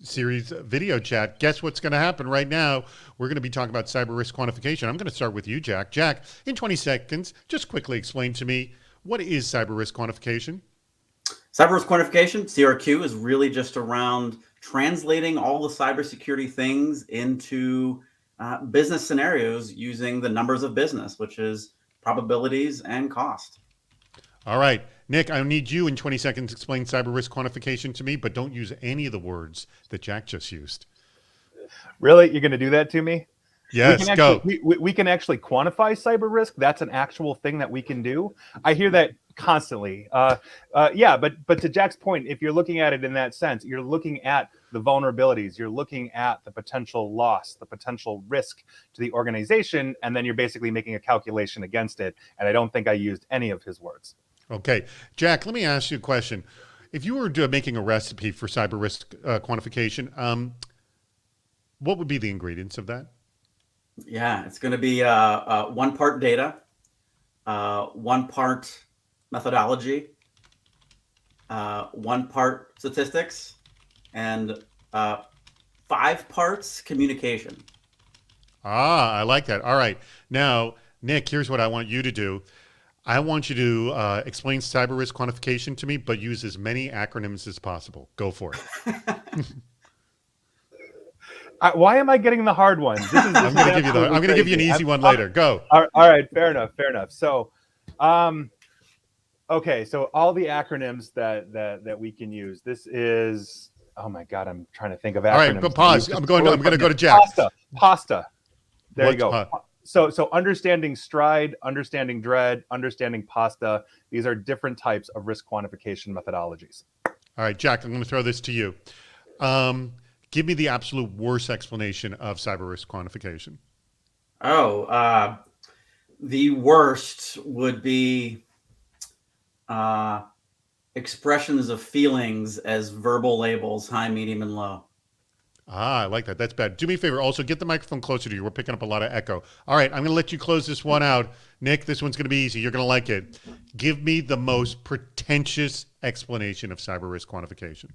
series video chat. Guess what's going to happen right now? We're going to be talking about cyber risk quantification. I'm going to start with you, Jack. Jack, in 20 seconds, just quickly explain to me, what is cyber risk quantification? Cyber risk quantification, CRQ, is really just around translating all the cybersecurity things into business scenarios using the numbers of business, which is probabilities and cost. All right. Nick, I need you in 20 seconds to explain cyber risk quantification to me, but don't use any of the words that Jack just used. Really? You're going to do that to me? Yes, go. We can actually quantify cyber risk. That's an actual thing that we can do. I hear that constantly. Yeah, but to Jack's point, if you're looking at it in that sense, you're looking at the vulnerabilities, you're looking at the potential loss, the potential risk to the organization, and then you're basically making a calculation against it. And I don't think I used any of his words. Okay. Jack, let me ask you a question. If you were making a recipe for cyber risk quantification, what would be the ingredients of that? Yeah, it's going to be 1 part data, 1 part methodology, 1 part statistics, and 5 parts communication. Ah, I like that. All right. Now, Nick, here's what I want you to do. I want you to explain cyber risk quantification to me, but use as many acronyms as possible. Go for it. Why am I getting the hard one? I'm going to give you an easy one later. Go. All right. Fair enough. So, okay. So all the acronyms that we can use. This is. Oh my God. I'm trying to think of acronyms. All right. But pause. I'm going to go to Jack. Pasta. There What's you go. So understanding stride, understanding dread, understanding pasta. These are different types of risk quantification methodologies. All right, Jack, I'm going to throw this to you. Give me the absolute worst explanation of cyber risk quantification. Oh, the worst would be expressions of feelings as verbal labels, high, medium, and low. Ah, I like that. That's bad. Do me a favor. Also, get the microphone closer to you. We're picking up a lot of echo. All right, I'm going to let you close this one out. Nick, this one's going to be easy. You're going to like it. Give me the most pretentious explanation of cyber risk quantification.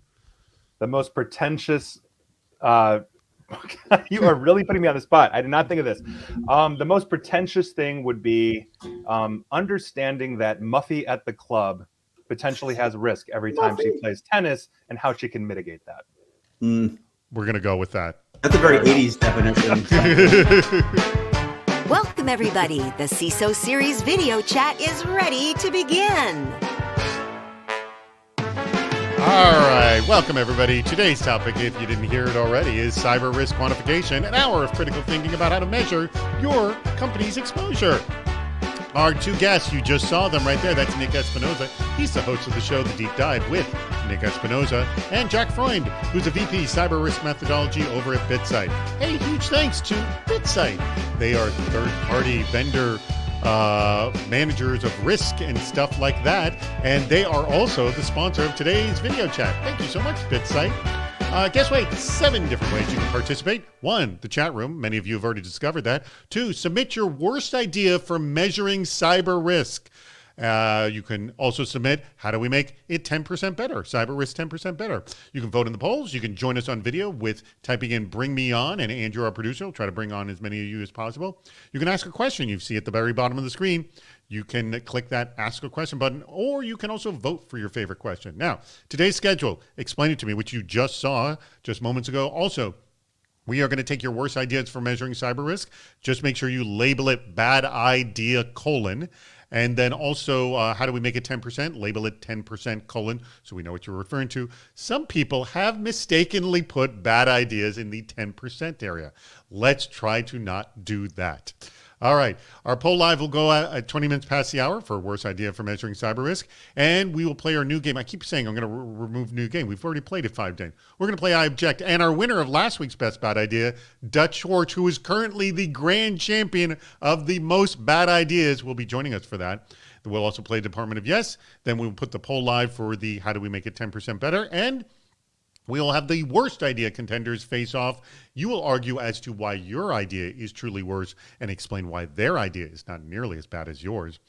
The most pretentious... you are really putting me on the spot. I did not think of this. The most pretentious thing would be understanding that Muffy at the club potentially has risk every time she plays tennis and how she can mitigate that. We're going to go with that. That's a very 80s definition. Welcome, everybody. The CISO series video chat is ready to begin. All right. Welcome, everybody. Today's topic, if you didn't hear it already, is cyber risk quantification, an hour of critical thinking about how to measure your company's exposure. Our 2 guests, you just saw them right there. That's Nick Espinoza. He's the host of the show, The Deep Dive, with Nick Espinoza, and Jack Freund, who's a VP Cyber Risk Methodology over at BitSight. Hey, huge thanks to BitSight. They are third-party vendor managers of risk and stuff like that, and they are also the sponsor of today's video chat. Thank you so much, BitSight. Guess what? 7 different ways you can participate. 1, the chat room. Many of you have already discovered that. 2, submit your worst idea for measuring cyber risk. You can also submit, how do we make it 10% better? Cyber risk 10% better. You can vote in the polls. You can join us on video with typing in Bring Me On, and Andrew, our producer, will try to bring on as many of you as possible. You can ask a question. You see at the very bottom of the screen. You can click that Ask a Question button, or you can also vote for your favorite question. Now, today's schedule, Explain It to Me, which you just saw just moments ago. Also, we are going to take your worst ideas for measuring cyber risk. Just make sure you label it bad idea : and then also, how do we make it 10%? Label it 10% : so we know what you're referring to. Some people have mistakenly put bad ideas in the 10% area. Let's try to not do that. All right. Our poll live will go at 20 minutes past the hour for worst idea for measuring cyber risk. And we will play our new game. I keep saying I'm going to remove new game. We've already played it 5 days. We're going to play I Object. And our winner of last week's Best Bad Idea, Dutch Schwartz, who is currently the grand champion of the most bad ideas, will be joining us for that. We'll also play Department of Yes. Then we'll put the poll live for the How Do We Make It 10% Better? And we will have the worst idea contenders face off. You will argue as to why your idea is truly worse and explain why their idea is not nearly as bad as yours.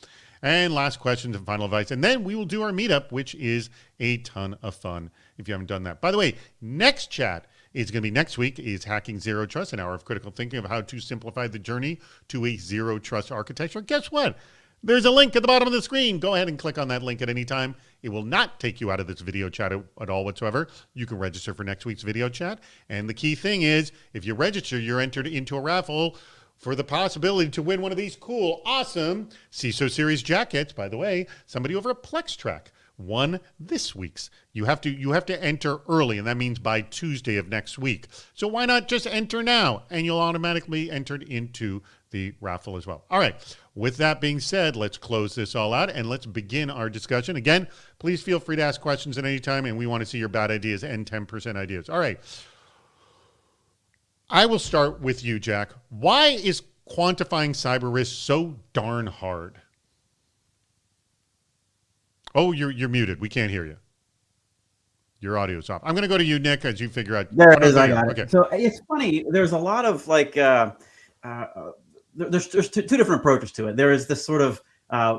And last questions and final advice. And then we will do our meetup, which is a ton of fun if you haven't done that. By the way, next chat is going to be next week is Hacking Zero Trust, an hour of critical thinking of how to simplify the journey to a zero trust architecture. Guess what? There's a link at the bottom of the screen. Go ahead and click on that link at any time. It will not take you out of this video chat at all whatsoever. You can register for next week's video chat. And the key thing is, if you register, you're entered into a raffle for the possibility to win one of these cool, awesome CISO Series jackets. By the way, somebody over at PlexTrack won this week's. You have to enter early, and that means by Tuesday of next week. So why not just enter now, and you'll automatically entered into the raffle as well. All right. With that being said, let's close this all out and let's begin our discussion. Again, please feel free to ask questions at any time, and we want to see your bad ideas and 10% ideas. All right. I will start with you, Jack. Why is quantifying cyber risk so darn hard? Oh, you're muted. We can't hear you. Your audio's off. I'm going to go to you, Nick, as you figure out. There it is. I got it. Okay. So it's funny. There's a lot of there's two different approaches to it. There is this sort of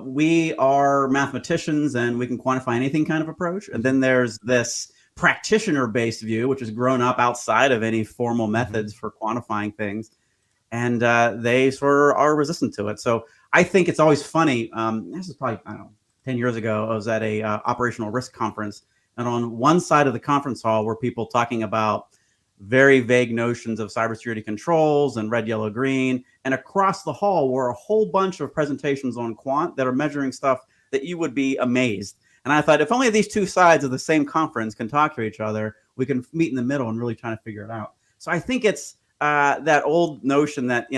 we are mathematicians and we can quantify anything kind of approach. And then there's this practitioner-based view, which has grown up outside of any formal methods for quantifying things. And they sort of are resistant to it. So I think it's always funny. This is probably, 10 years ago, I was at a operational risk conference. And on one side of the conference hall were people talking about very vague notions of cybersecurity controls and red, yellow, green. And across the hall were a whole bunch of presentations on quant that are measuring stuff that you would be amazed. And I thought, if only these two sides of the same conference can talk to each other, we can meet in the middle and really try to figure it out. So I think it's that old notion that,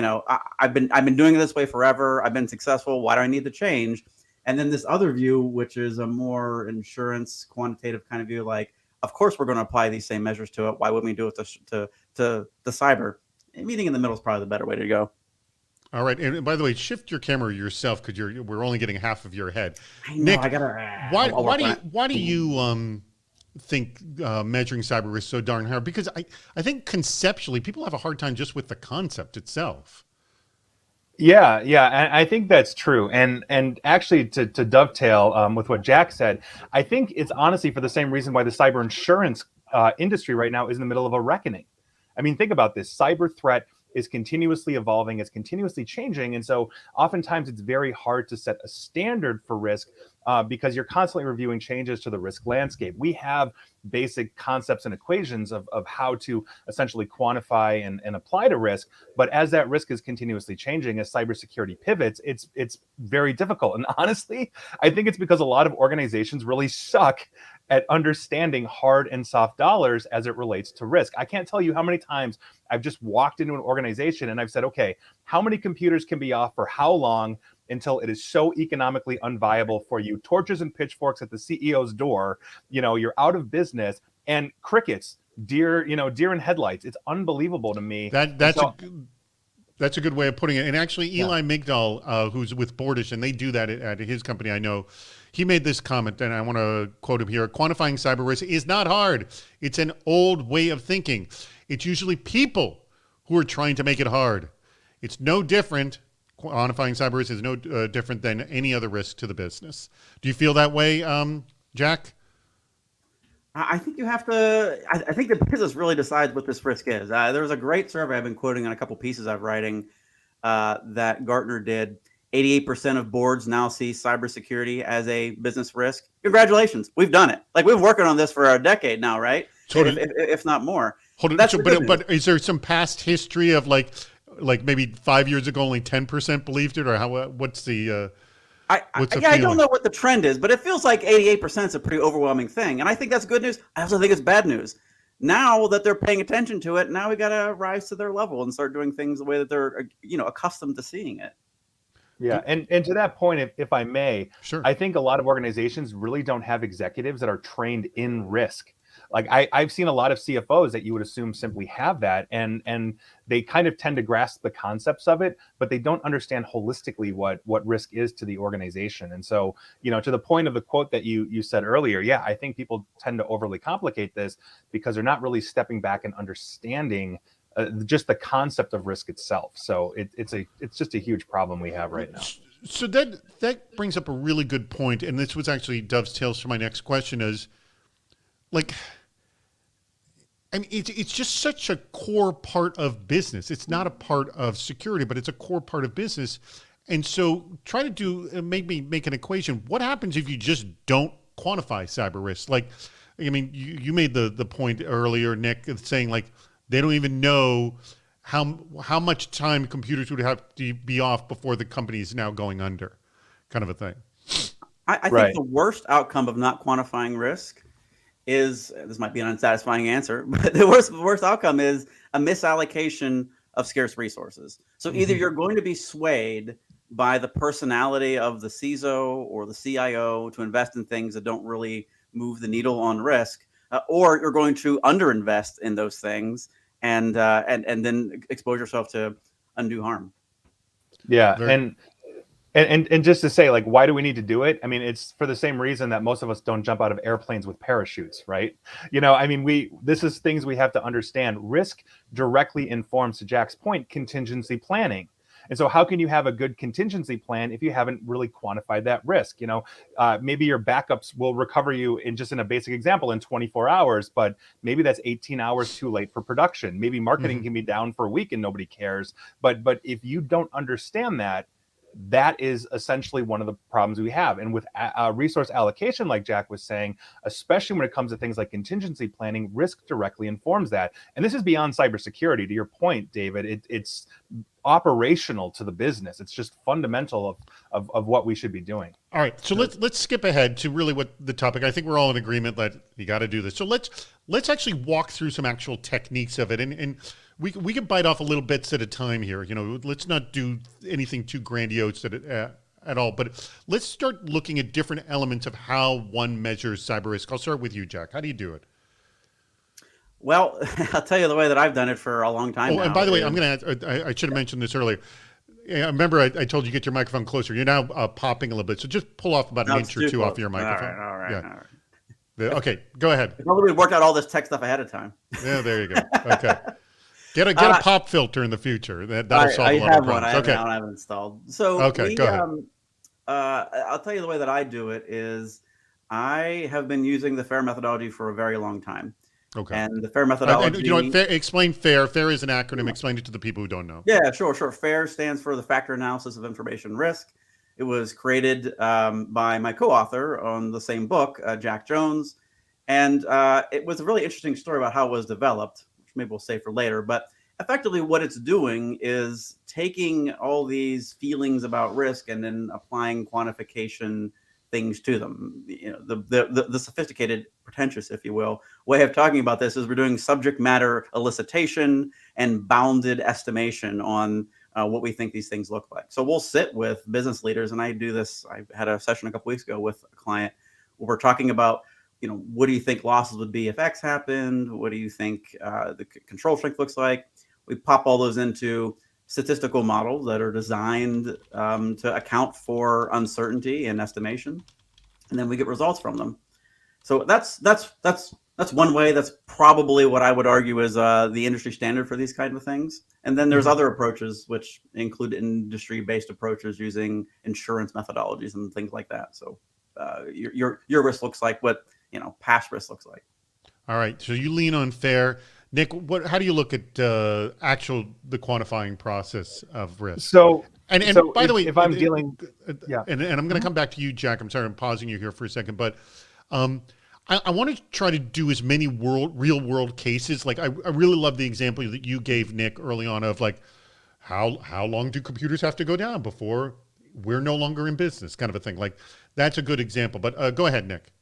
I've been doing it this way forever. I've been successful. Why do I need to change? And then this other view, which is a more insurance quantitative kind of view, like, of course, we're going to apply these same measures to it. Why wouldn't we do it to the cyber? Meeting in the middle is probably the better way to go. All right. And by the way, shift your camera yourself because we're only getting half of your head. I know. Nick, I gotta. Why do you think measuring cyber risk so darn hard? Because I think conceptually people have a hard time just with the concept itself. Yeah, and I think that's true. And actually, to dovetail with what Jack said, I think it's honestly for the same reason why the cyber insurance industry right now is in the middle of a reckoning. I mean, think about this. Cyber threat is continuously evolving, it's continuously changing. And so oftentimes it's very hard to set a standard for risk because you're constantly reviewing changes to the risk landscape. We have basic concepts and equations of how to essentially quantify and apply to risk. But as that risk is continuously changing, as cybersecurity pivots, it's very difficult. And honestly, I think it's because a lot of organizations really suck at understanding hard and soft dollars as it relates to risk. I can't tell you how many times I've just walked into an organization and I've said, okay, how many computers can be off for how long until it is so economically unviable for you? Torches and pitchforks at the CEO's door, you're out of business, and crickets, deer in headlights. It's unbelievable to me. That's a good way of putting it. And actually, Eli Migdal, who's with Bordish, and they do that at his company, I know, he made this comment, and I want to quote him here. Quantifying cyber risk is not hard. It's an old way of thinking. It's usually people who are trying to make it hard. It's no different. Quantifying cyber risk is no different than any other risk to the business. Do you feel that way, Jack? I think you have to. I think the business really decides what this risk is. There was a great survey I've been quoting on a couple pieces I'm writing that Gartner did. 88% of boards now see cybersecurity as a business risk. Congratulations, we've done it. Like, we've been working on this for a decade now, right? If not more. Hold on. But is there some past history of like maybe 5 years ago only 10% believed it, or how? What's the? I don't know what the trend is, but it feels like 88% is a pretty overwhelming thing. And I think that's good news. I also think it's bad news. Now that they're paying attention to it, now we got to rise to their level and start doing things the way that they're, accustomed to seeing it. Yeah. And to that point, if I may, sure. I think a lot of organizations really don't have executives that are trained in risk. Like I've seen a lot of CFOs that you would assume simply have that, and they kind of tend to grasp the concepts of it, but they don't understand holistically what risk is to the organization. And so, to the point of the quote that you said earlier, yeah, I think people tend to overly complicate this because they're not really stepping back and understanding just the concept of risk itself. So it's just a huge problem we have right now. So that brings up a really good point, and this was actually dovetails to my next question is, like, I mean, it's just such a core part of business. It's not a part of security, but it's a core part of business. And so try to make an equation. What happens if you just don't quantify cyber risks? Like, I mean, you made the point earlier, Nick, of saying like they don't even know how much time computers would have to be off before the company is now going under, kind of a thing. I think the worst outcome of not quantifying risk is, this might be an unsatisfying answer, but the worst outcome is a misallocation of scarce resources. So either you're going to be swayed by the personality of the CISO or the CIO to invest in things that don't really move the needle on risk, or you're going to underinvest in those things and then expose yourself to undue harm. Yeah, and just to say, like, why do we need to do it? I mean, it's for the same reason that most of us don't jump out of airplanes with parachutes, right? I mean, this is things we have to understand. Risk directly informs, to Jack's point, contingency planning. And so how can you have a good contingency plan if you haven't really quantified that risk? Maybe your backups will recover you in a basic example in 24 hours, but maybe that's 18 hours too late for production. Maybe marketing can be down for a week and nobody cares. But if you don't understand that is essentially one of the problems we have. And with resource allocation, like Jack was saying, especially when it comes to things like contingency planning, risk directly informs that. And this is beyond cybersecurity. To your point, David, it's operational to the business. It's just fundamental of what we should be doing. All right, so let's skip ahead to really what the topic. I think we're all in agreement that you got to do this. So let's actually walk through some actual techniques of it, and we can bite off a little bits at a time here. Let's not do anything too grandiose at all, but let's start looking at different elements of how one measures cyber risk. I'll start with you, Jack. How do you do it? Well, I'll tell you the way that I've done it for a long time now. And by the way, I should have mentioned this earlier. Yeah, remember, I told you get your microphone closer. You're now popping a little bit, so just pull off about an inch or two off your microphone. All right. Okay, go ahead. We worked out all this tech stuff ahead of time. Yeah, there you go. Okay. Get a pop filter in the future. That'll solve a lot of problems. I have it installed. So go ahead. I'll tell you the way that I do it is I have been using the FAIR methodology for a very long time. Okay. And the FAIR methodology. Explain FAIR. FAIR is an acronym. Explain it to the people who don't know. Yeah, sure. FAIR stands for the Factor Analysis of Information Risk. It was created by my co-author on the same book, Jack Jones. And it was a really interesting story about how it was developed, which maybe we'll save for later. But effectively what it's doing is taking all these feelings about risk and then applying quantification things to them. The sophisticated, pretentious, if you will, way of talking about this is we're doing subject matter elicitation and bounded estimation on what we think these things look like. So we'll sit with business leaders, and I do this. I had a session a couple weeks ago with a client where we're talking about, what do you think losses would be if X happened? What do you think the control strength looks like? We pop all those into statistical models that are designed to account for uncertainty and estimation, and then we get results from them. So that's one way. That's probably what I would argue is the industry standard for these kind of things. And then there's other approaches which include industry-based approaches using insurance methodologies and things like that. So your risk looks like what past risk looks like. All right. So you lean on FAIR. Nick, how do you look at the quantifying process of risk? So by the way, if I'm dealing, yeah, and I'm going to come back to you, Jack. I'm sorry, I'm pausing you here for a second, but I want to try to do as many real world cases. Like I really love the example that you gave, Nick, early on of like how long do computers have to go down before we're no longer in business, kind of a thing. Like that's a good example. But go ahead, Nick.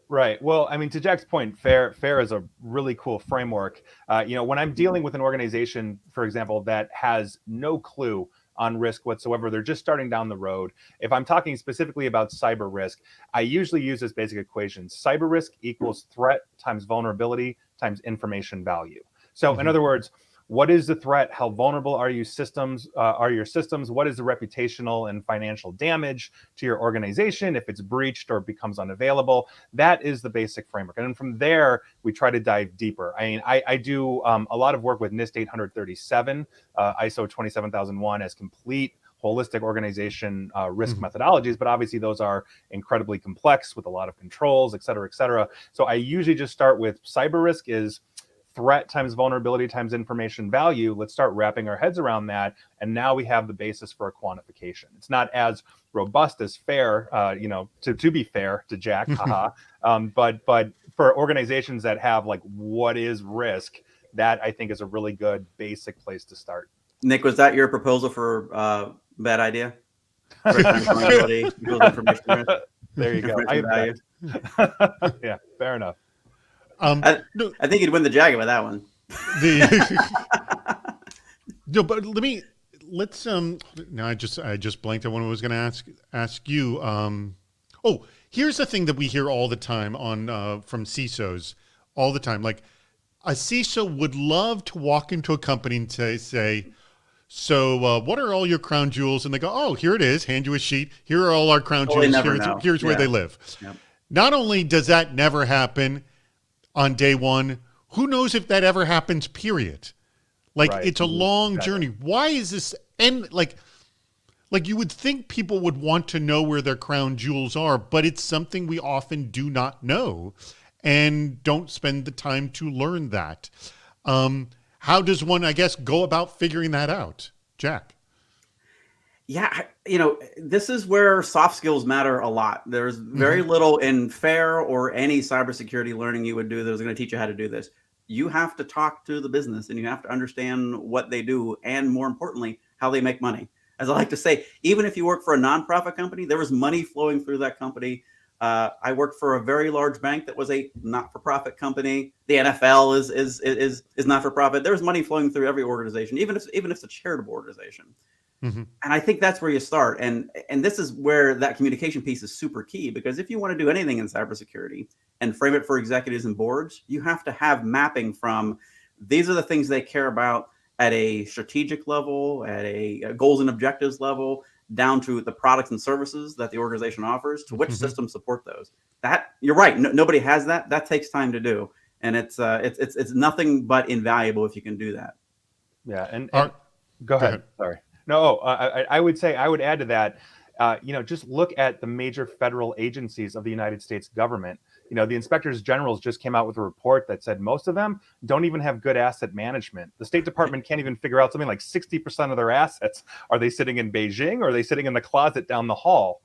Right. Well, I mean, to Jack's point, FAIR is a really cool framework. When I'm dealing with an organization, for example, that has no clue on risk whatsoever, they're just starting down the road. If I'm talking specifically about cyber risk, I usually use this basic equation: cyber risk equals threat times vulnerability times information value. So in other words, what is the threat? How vulnerable are your systems? What is the reputational and financial damage to your organization if it's breached or becomes unavailable? That is the basic framework. And then from there, we try to dive deeper. I mean, I do a lot of work with NIST 837, ISO 27001 as complete holistic organization risk methodologies, but obviously those are incredibly complex with a lot of controls, et cetera, et cetera. So I usually just start with cyber risk is threat times vulnerability times information value. Let's start wrapping our heads around that. And now we have the basis for a quantification. It's not as robust as fair, to be fair to Jack, haha. But for organizations that have like, what is risk, that I think is a really good basic place to start. Nick, was that your proposal for bad idea? There you go. Yeah, fair enough. I think you'd win the Jaguar with that one. No, but let's now I just blanked on what I was going to ask you. Here's the thing that we hear all the time on from CISOs all the time. Like a CISO would love to walk into a company and say, so what are all your crown jewels? And they go, oh, here it is. Hand you a sheet. Here are all our crown jewels. Here's where they live. Yep. Not only does that never happen on day one, who knows if that ever happens, period. Like it's a long journey. Why is this like you would think people would want to know where their crown jewels are, but it's something we often do not know and don't spend the time to learn that. How does one, I guess, go about figuring that out? Jack? Yeah, this is where soft skills matter a lot. There's very little in FAIR or any cybersecurity learning you would do that was going to teach you how to do this. You have to talk to the business and you have to understand what they do and, more importantly, how they make money. As I like to say, even if you work for a nonprofit company, there was money flowing through that company. I worked for a very large bank that was a not-for-profit company. The NFL is not-for-profit. There's money flowing through every organization, even if it's a charitable organization. And I think that's where you start. And this is where that communication piece is super key, because if you want to do anything in cybersecurity and frame it for executives and boards, you have to have mapping from these are the things they care about at a strategic level, at a goals and objectives level, down to the products and services that the organization offers, to which systems support those. That you're right. Nobody has that. That takes time to do. And it's nothing but invaluable if you can do that. Yeah. And go ahead. Sorry. No, I would say I would add to that, just look at the major federal agencies of the United States government. The inspectors generals just came out with a report that said most of them don't even have good asset management. The State Department can't even figure out something like 60% of their assets. Are they sitting in Beijing or are they sitting in the closet down the hall?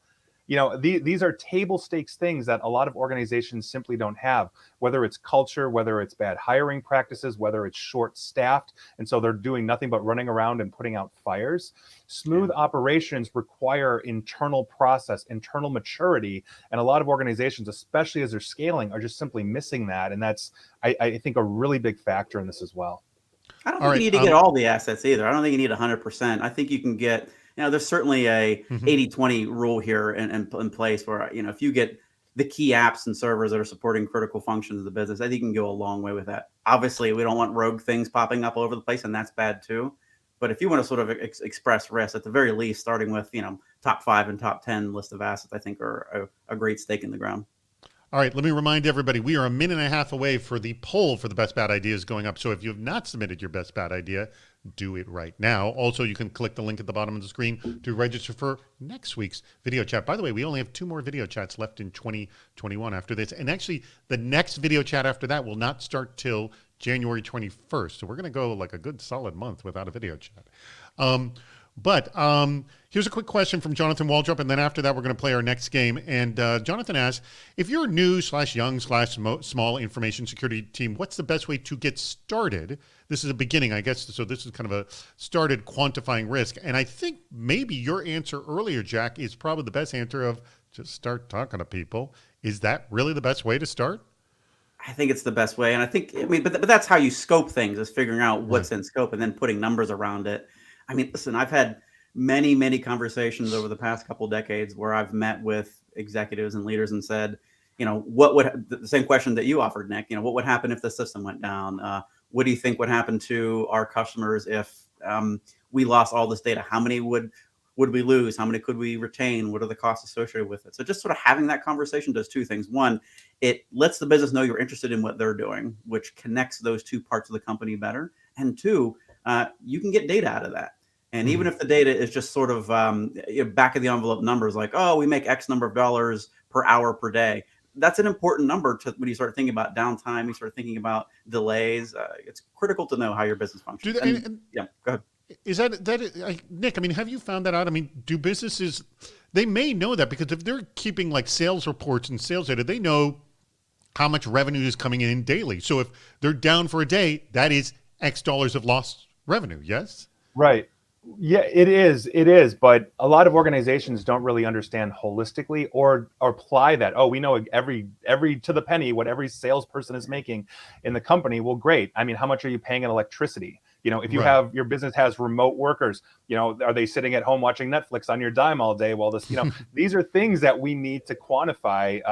These are table stakes things that a lot of organizations simply don't have, whether it's culture, whether it's bad hiring practices, whether it's short staffed. And so they're doing nothing but running around and putting out fires. Smooth operations require internal process, internal maturity. And a lot of organizations, especially as they're scaling, are just simply missing that. And that's, I think, a really big factor in this as well. I don't think you need to get all the assets either. I don't think you need 100%. I think you can get, there's certainly a 80-20 rule here in place where, if you get the key apps and servers that are supporting critical functions of the business, I think you can go a long way with that. Obviously, we don't want rogue things popping up all over the place, and that's bad too. But if you want to sort of express risk, at the very least, starting with, top 5 and top 10 list of assets, I think are a great stake in the ground. All right, let me remind everybody, we are a minute and a half away for the poll for the best bad ideas going up. So if you have not submitted your best bad idea, do it right now. Also, you can click the link at the bottom of the screen to register for next week's video chat. By the way, we only have 2 more video chats left in 2021 after this. And actually, the next video chat after that will not start till January 21st. So we're going to go like a good solid month without a video chat. But here's a quick question from Jonathan Waldrop, and then after that, we're going to play our next game. And Jonathan asks, if you're a new/young/small information security team, what's the best way to get started? This is a beginning, I guess. So this is kind of a started quantifying risk. And I think maybe your answer earlier, Jack, is probably the best answer of just start talking to people. Is that really the best way to start? I think it's the best way. And I think, but that's how you scope things, is figuring out what's in scope and then putting numbers around it. Listen, I've had many, many conversations over the past couple decades where I've met with executives and leaders and said, what would the same question that you offered, Nick, what would happen if the system went down? What do you think would happen to our customers if we lost all this data? How many would we lose? How many could we retain? What are the costs associated with it? So just sort of having that conversation does 2 things. One, it lets the business know you're interested in what they're doing, which connects those 2 parts of the company better. And 2, you can get data out of that. And even if the data is just sort of back of the envelope numbers, like, oh, we make X number of dollars per hour per day, that's an important number to when you start thinking about downtime, you start thinking about delays. It's critical to know how your business functions. Yeah, go ahead. Is that Nick? I mean, have you found that out? I mean, do businesses, they may know that because if they're keeping like sales reports and sales data, they know how much revenue is coming in daily. So if they're down for a day, that is X dollars of lost revenue. Yes. Right. Yeah, it is. It is. But a lot of organizations don't really understand holistically or apply that. Oh, we know every to the penny what every salesperson is making in the company. Well, great. I mean, how much are you paying in electricity? You know, if you have your business has remote workers, you know, are they sitting at home watching Netflix on your dime all day? Well, this, you know, these are things that we need to quantify.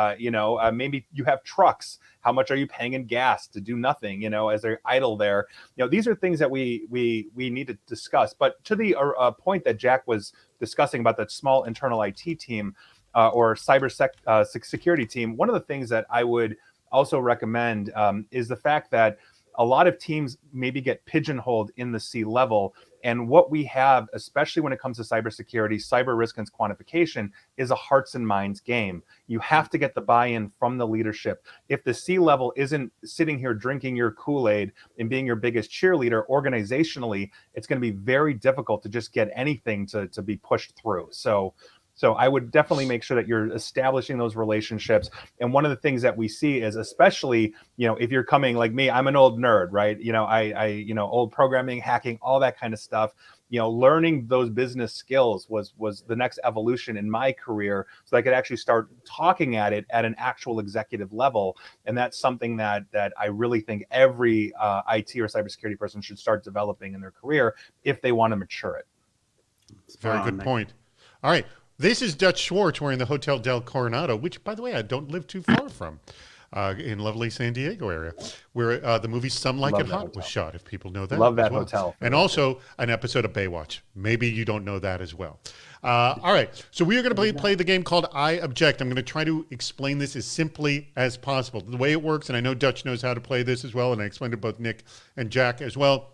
Maybe you have trucks. How much are you paying in gas to do nothing, you know, as they're idle there? You know, these are things that we need to discuss. But to the point that Jack was discussing about that small internal IT team or cyber security team, one of the things that I would also recommend is the fact that a lot of teams maybe get pigeonholed in the C-level. And what we have, especially when it comes to cybersecurity, cyber risk and quantification, is a hearts and minds game. You have to get the buy-in from the leadership. If the C-level isn't sitting here drinking your Kool-Aid and being your biggest cheerleader organizationally, it's going to be very difficult to just get anything to be pushed through. So I would definitely make sure that you're establishing those relationships. And one of the things that we see is, especially, you know, if you're coming like me, I'm an old nerd, right? You know, I old programming, hacking, all that kind of stuff. You know, learning those business skills was the next evolution in my career, so I could actually start talking at it at an actual executive level. And that's something that I really think every IT or cybersecurity person should start developing in their career if they want to mature it. Very good point. All right. This is Dutch Schwartz wearing the Hotel Del Coronado, which, by the way, I don't live too far from, in lovely San Diego area, where the movie Some Like It Hot was shot, if people know that. Love that hotel. And also an episode of Baywatch. Maybe you don't know that as well. All right. So we are going to play the game called I Object. I'm going to try to explain this as simply as possible. The way it works, and I know Dutch knows how to play this as well, and I explained to both Nick and Jack as well,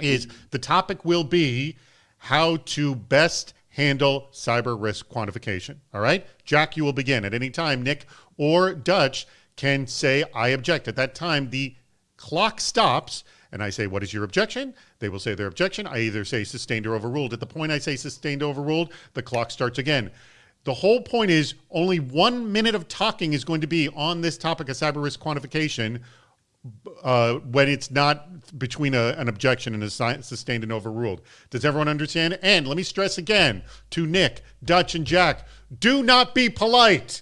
is the topic will be how to best handle cyber risk quantification. All right? Jack, you will begin. At any time, Nick or Dutch can say, I object. At that time, the clock stops, and I say, what is your objection? They will say their objection. I either say sustained or overruled. At the point I say sustained or overruled, the clock starts again. The whole point is only 1 minute of talking is going to be on this topic of cyber risk quantification when it's not between an objection and a sustained and overruled. Does everyone understand? And let me stress again to Nick, Dutch, and Jack, do not be polite.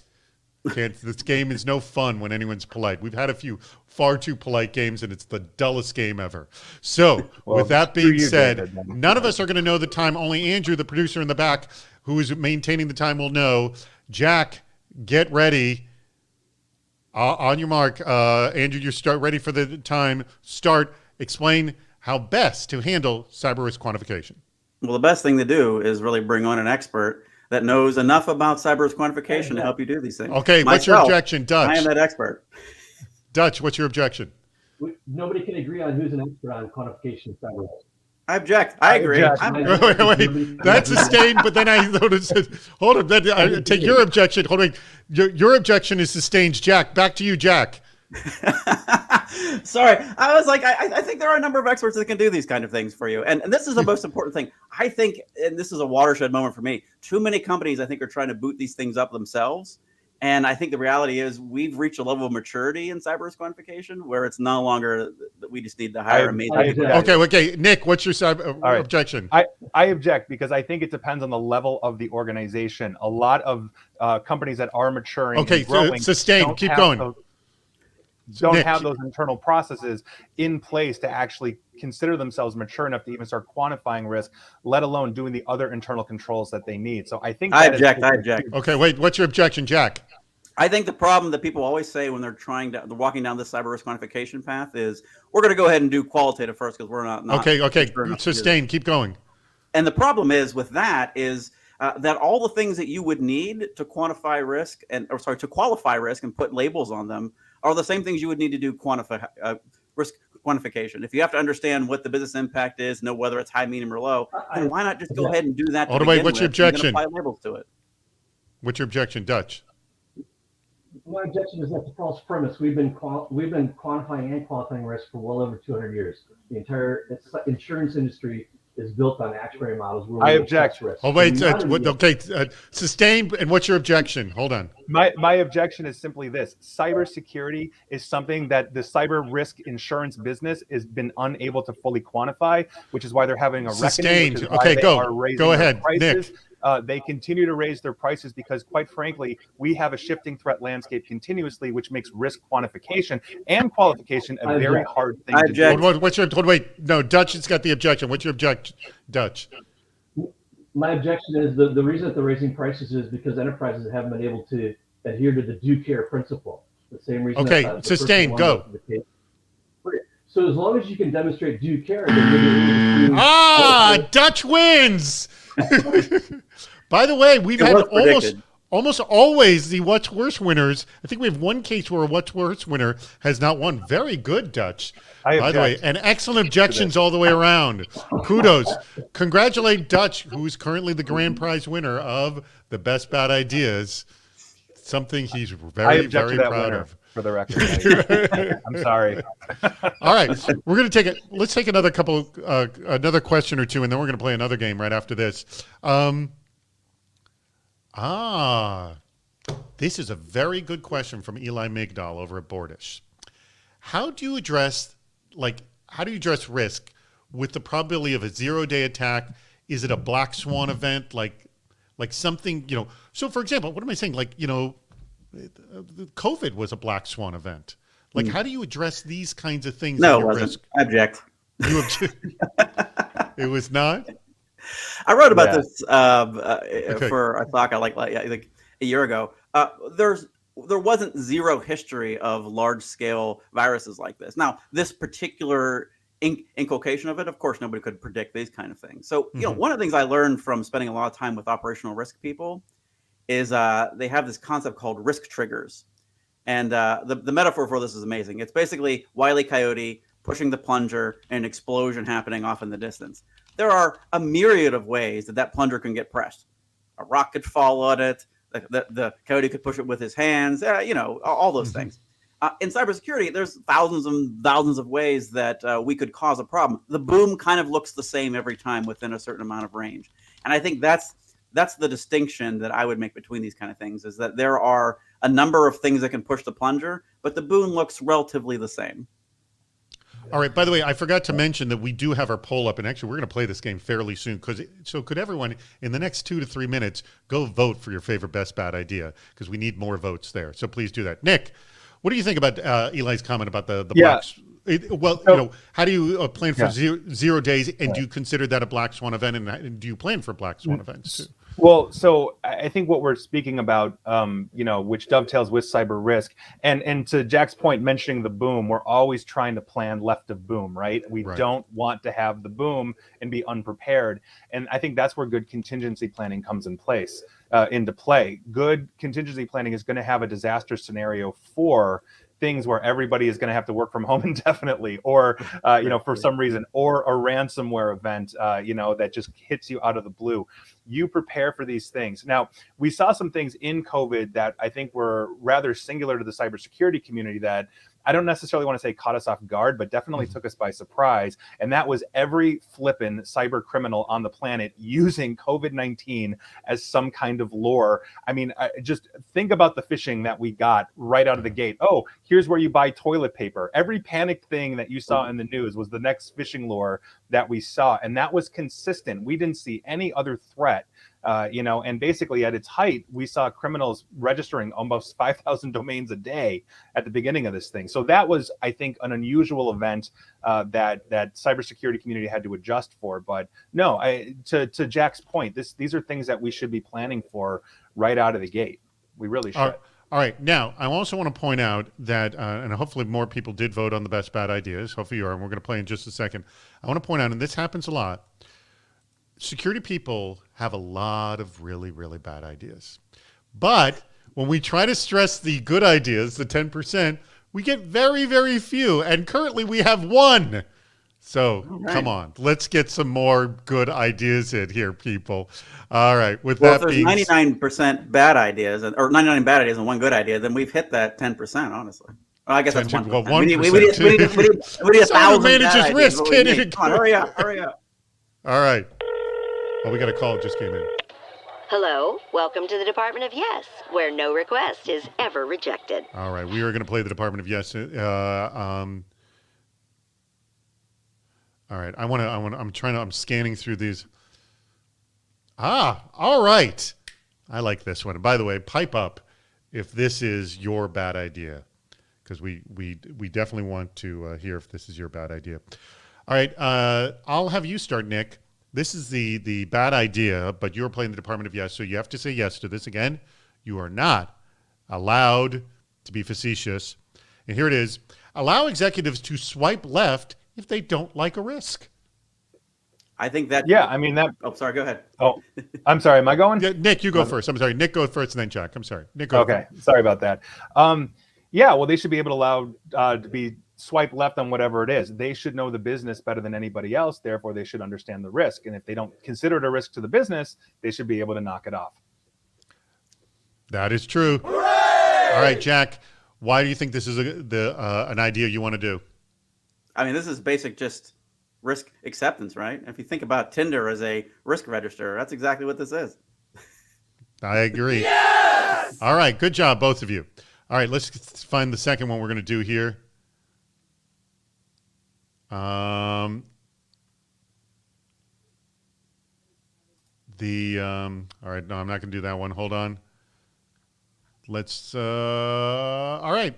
This game is no fun when anyone's polite. We've had a few far too polite games, and it's the dullest game ever. So with that being said, none of us are going to know the time. Only Andrew, the producer in the back, who is maintaining the time, will know. Jack, get ready. On your mark, Andrew, you're ready for the time. Start. Explain how best to handle cyber risk quantification. Well, the best thing to do is really bring on an expert that knows enough about cyber risk quantification to help you do these things. Okay, what's your objection, Dutch? I am that expert. Dutch, what's your objection? Nobody can agree on who's an expert on quantification of cyber risk. I object. I agree. Wait. That's sustained, but then I noticed it. Hold on. I take your objection. Hold on. Your objection is sustained. Jack, back to you, Jack. Sorry. I was like, I think there are a number of experts that can do these kind of things for you. And this is the most important thing. I think, and this is a watershed moment for me, too many companies, I think, are trying to boot these things up themselves. And I think the reality is we've reached a level of maturity in cyber risk quantification where it's no longer that we just need to hire a major. Okay. Nick, what's your objection? I object because I think it depends on the level of the organization. A lot of companies that are maturing and growing sustained. Keep going. Don't have those internal processes in place to actually consider themselves mature enough to even start quantifying risk, let alone doing the other internal controls that they need. So I think I object. Okay, wait, what's your objection, Jack? I think the problem that people always say when they're they're walking down this cyber risk quantification path is we're going to go ahead and do qualitative first because we're not okay. Sustain. Keep going. And the problem is with that is that all the things that you would need to quantify risk to qualify risk and put labels on them are the same things you would need to do risk quantification. If you have to understand what the business impact is, know whether it's high, medium, or low, then why not just go ahead and do that? Hold on, wait, what's your objection? Apply labels to it. What's your objection, Dutch? My objection is that's a false premise. We've been quantifying and qualifying risk for well over 200 years. The entire insurance industry is built on actuary models. Where I object. Risk. Oh wait, sustained. And what's your objection? Hold on. My objection is simply this: cybersecurity is something that the cyber risk insurance business has been unable to fully quantify, which is why they're having a sustained. reckoning. Okay, go ahead, Nick. They continue to raise their prices because, quite frankly, we have a shifting threat landscape continuously, which makes risk quantification and qualification a very hard thing to do. Wait, no, Dutch has got the objection. What's your objection, Dutch? My objection is the reason that they're raising prices is because enterprises haven't been able to adhere to the due care principle. The same reason. Okay, sustained. Go. So as long as you can demonstrate due care, then Dutch wins. By the way, we've had almost always the what's worse winners. I think we have one case where a what's worse winner has not won. Very good, Dutch. By the way, and excellent objections all the way around. Kudos. Congratulate Dutch, who's currently the grand prize winner of the Best Bad Ideas. Something he's very, very proud of. For the record, I'm sorry. All right, we're going to take it. Let's take another question or two, and then we're going to play another game right after this. This is a very good question from Eli Migdal over at Bordish. How do you address risk with the probability of a 0-day attack? Is it a black swan event, like something, So, for example, what am I saying? COVID was a black swan event. How do you address these kinds of things? No, it wasn't. Risk? I object. You object? It was not? I wrote about this for a talk I like a year ago. There wasn't zero history of large-scale viruses like this. Now, this particular inculcation of it, of course, nobody could predict these kind of things. So, one of the things I learned from spending a lot of time with operational risk people is they have this concept called risk triggers. And the metaphor for this is amazing. It's basically Wile E. Coyote pushing the plunger and an explosion happening off in the distance. There are a myriad of ways that plunger can get pressed. A rock could fall on it. The coyote could push it with his hands, all those things. In cybersecurity, there's thousands and thousands of ways that we could cause a problem. The boom kind of looks the same every time within a certain amount of range. And I think that's the distinction that I would make between these kind of things, is that there are a number of things that can push the plunger, but the boom looks relatively the same. All right. By the way, I forgot to mention that we do have our poll up, and actually we're going to play this game fairly soon. So could everyone in the next 2 to 3 minutes go vote for your favorite best bad idea, because we need more votes there. So please do that. Nick, what do you think about Eli's comment about the blacks? How do you plan for 0 days, and do you consider that a black swan event, and do you plan for black swan events too? Well, so I think what we're speaking about, which dovetails with cyber risk, and to Jack's point, mentioning the boom, we're always trying to plan left of boom, right? We don't want to have the boom and be unprepared. And I think that's where good contingency planning comes into play. Good contingency planning is going to have a disaster scenario for things where everybody is going to have to work from home indefinitely, or for some reason, or a ransomware event that just hits you out of the blue. You prepare for these things. Now, we saw some things in COVID that I think were rather singular to the cybersecurity community that I don't necessarily want to say caught us off guard, but definitely took us by surprise. And that was every flippin' cyber criminal on the planet using COVID-19 as some kind of lure. I mean, just think about the phishing that we got right out of the gate. Oh, here's where you buy toilet paper. Every panicked thing that you saw in the news was the next phishing lure that we saw. And that was consistent. We didn't see any other threat. And basically at its height, we saw criminals registering almost 5,000 domains a day at the beginning of this thing. So that was, I think, an unusual event that cybersecurity community had to adjust for. But no, to Jack's point, these are things that we should be planning for right out of the gate. We really should. All right. Now, I also want to point out that, and hopefully more people did vote on the best bad ideas. Hopefully you are, and we're going to play in just a second. I want to point out, and this happens a lot, security people have a lot of really, really bad ideas. But when we try to stress the good ideas, the 10%, We get very, very few, and currently we have one. So right. Come on, let's get some more good ideas in here, people. All right. With Well, that if there's being 99% bad ideas, or 99 bad ideas and one good idea, then we've hit that 10%. Honestly, well, I guess that's 1%. Well, 1%. We need 1,000 manages bad ideas. risk. Come on, hurry up. All right. Oh, we got a call. It just came in. Hello, welcome to the Department of Yes, where no request is ever rejected. All right, we are going to play the Department of Yes. All right, I'm scanning through these. All right. I like this one. And by the way, pipe up if this is your bad idea, because we definitely want to hear if this is your bad idea. All right, I'll have you start, Nick. This is the bad idea, but you're playing the Department of Yes, so you have to say yes to this. Again, you are not allowed to be facetious. And here it is. Allow executives to swipe left if they don't like a risk. I think that. Yeah, I mean that. Oh, sorry. Go ahead. Oh, I'm sorry. Am I going? Yeah, Nick, you go first. I'm sorry. Nick, go first, and then Jack. I'm sorry. Nick, go Okay. First. Sorry about that. Yeah, well, they should be able to allow to be swipe left on whatever it is. They should know the business better than anybody else. Therefore, they should understand the risk. And if they don't consider it a risk to the business, they should be able to knock it off. That is true. Hooray! All right, Jack. Why do you think this is an idea you want to do? I mean, this is basic just risk acceptance, right? If you think about Tinder as a risk register, that's exactly what this is. I agree. Yes! All right, good job, both of you. All right, let's find the second one we're going to do here. All right, no, I'm not going to do that one. Hold on. All right.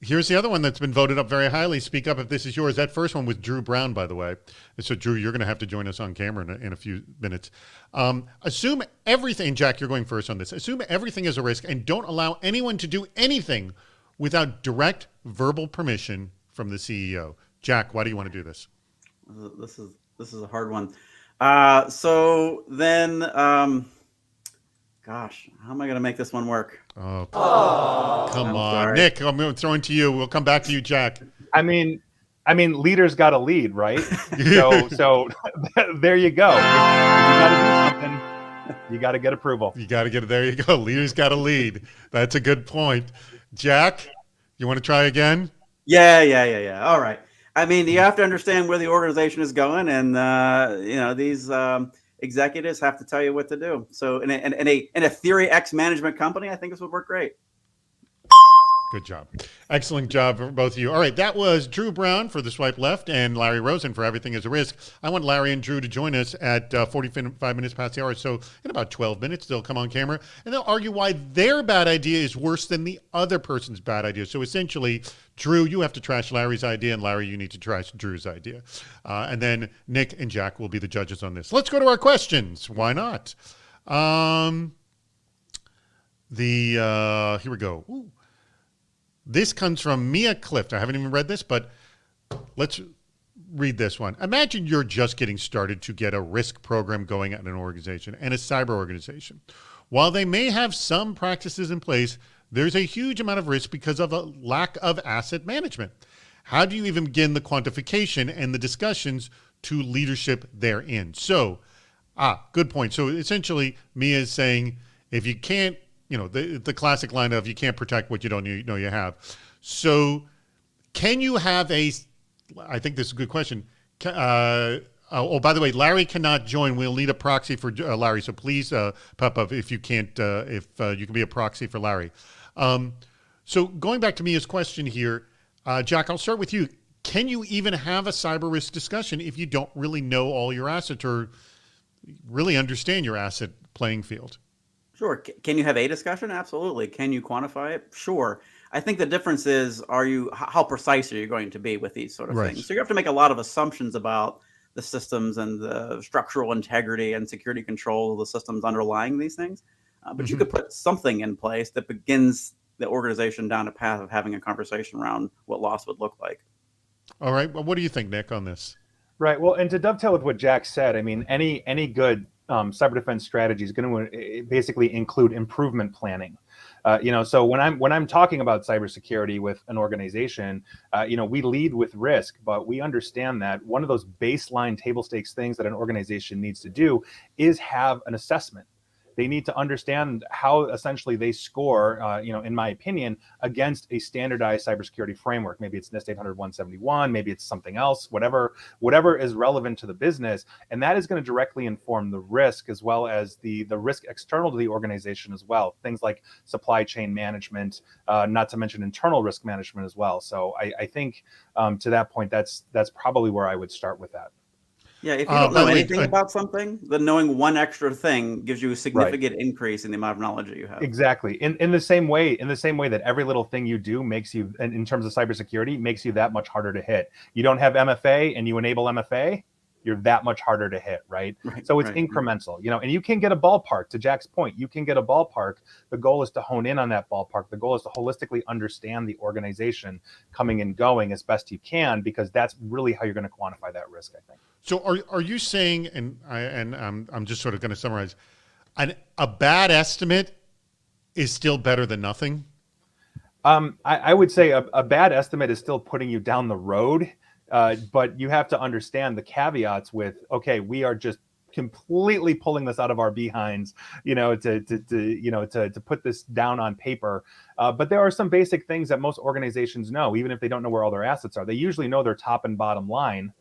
Here's the other one that's been voted up very highly. Speak up if this is yours. That first one was Drew Brown, by the way. So, Drew, you're going to have to join us on camera in a few minutes. Assume everything, Jack, you're going first on this. Assume everything is a risk and don't allow anyone to do anything without direct verbal permission from the CEO. Jack, why do you want to do this? This is a hard one. So then, gosh, how am I going to make this one work? Oh, come on. Sorry. Nick, I'm throwing to you. We'll come back to you, Jack. I mean, leaders got to lead, right? So there you go. If you got to do something, you got to get approval. You got to get it. There you go. Leaders got to lead. That's a good point. Jack, you want to try again? Yeah. All right. I mean, you have to understand where the organization is going, and these executives have to tell you what to do. So, in a Theory X management company, I think this would work great. Good job. Excellent job for both of you. All right, that was Drew Brown for the swipe left and Larry Rosen for Everything is a Risk. I want Larry and Drew to join us at 45 minutes past the hour. So in about 12 minutes, they'll come on camera and they'll argue why their bad idea is worse than the other person's bad idea. So essentially, Drew, you have to trash Larry's idea, and Larry, you need to trash Drew's idea. And then Nick and Jack will be the judges on this. Let's go to our questions. Why not? Here we go. Ooh. This comes from Mia Clift. I haven't even read this, but let's read this one. Imagine you're just getting started to get a risk program going at an organization and a cyber organization. While they may have some practices in place, there's a huge amount of risk because of a lack of asset management. How do you even begin the quantification and the discussions to leadership therein? So, good point. So essentially, Mia is saying, if you can't, the classic line of you can't protect what you don't know you have. So can you have I think this is a good question. By the way, Larry cannot join. We'll need a proxy for Larry. So please pop up if you can't, if you can be a proxy for Larry. So going back to Mia's question here, Jack, I'll start with you. Can you even have a cyber risk discussion if you don't really know all your assets or really understand your asset playing field? Sure. Can you have a discussion? Absolutely. Can you quantify it? Sure. I think the difference is, how precise are you going to be with these sort of things? So you have to make a lot of assumptions about the systems and the structural integrity and security control of the systems underlying these things. But you could put something in place that begins the organization down a path of having a conversation around what loss would look like. All right. Well, what do you think, Nick, on this? Right. Well, and to dovetail with what Jack said, I mean, any good cyber defense strategy is going to basically include improvement planning. So when I'm talking about cybersecurity with an organization, we lead with risk, but we understand that one of those baseline table stakes things that an organization needs to do is have an assessment. They need to understand how essentially they score, in my opinion, against a standardized cybersecurity framework. Maybe it's NIST 800-171, maybe it's something else, whatever is relevant to the business. And that is going to directly inform the risk as well as the risk external to the organization as well. Things like supply chain management, not to mention internal risk management as well. So I think to that point, that's probably where I would start with that. Yeah, if you don't know anything about something, then knowing one extra thing gives you a significant increase in the amount of knowledge that you have. Exactly. In the same way that every little thing you do makes you, in terms of cybersecurity, makes you that much harder to hit. You don't have MFA and you enable MFA, you're that much harder to hit, right? So it's incremental, and you can get a ballpark. To Jack's point, you can get a ballpark. The goal is to hone in on that ballpark. The goal is to holistically understand the organization coming and going as best you can, because that's really how you're going to quantify that risk, I think. So are you saying, and I'm just sort of going to summarize, a bad estimate is still better than nothing? I would say a bad estimate is still putting you down the road, but you have to understand the caveats with, okay, we are just completely pulling this out of our behinds, to put this down on paper. But there are some basic things that most organizations know, even if they don't know where all their assets are. They usually know their top and bottom line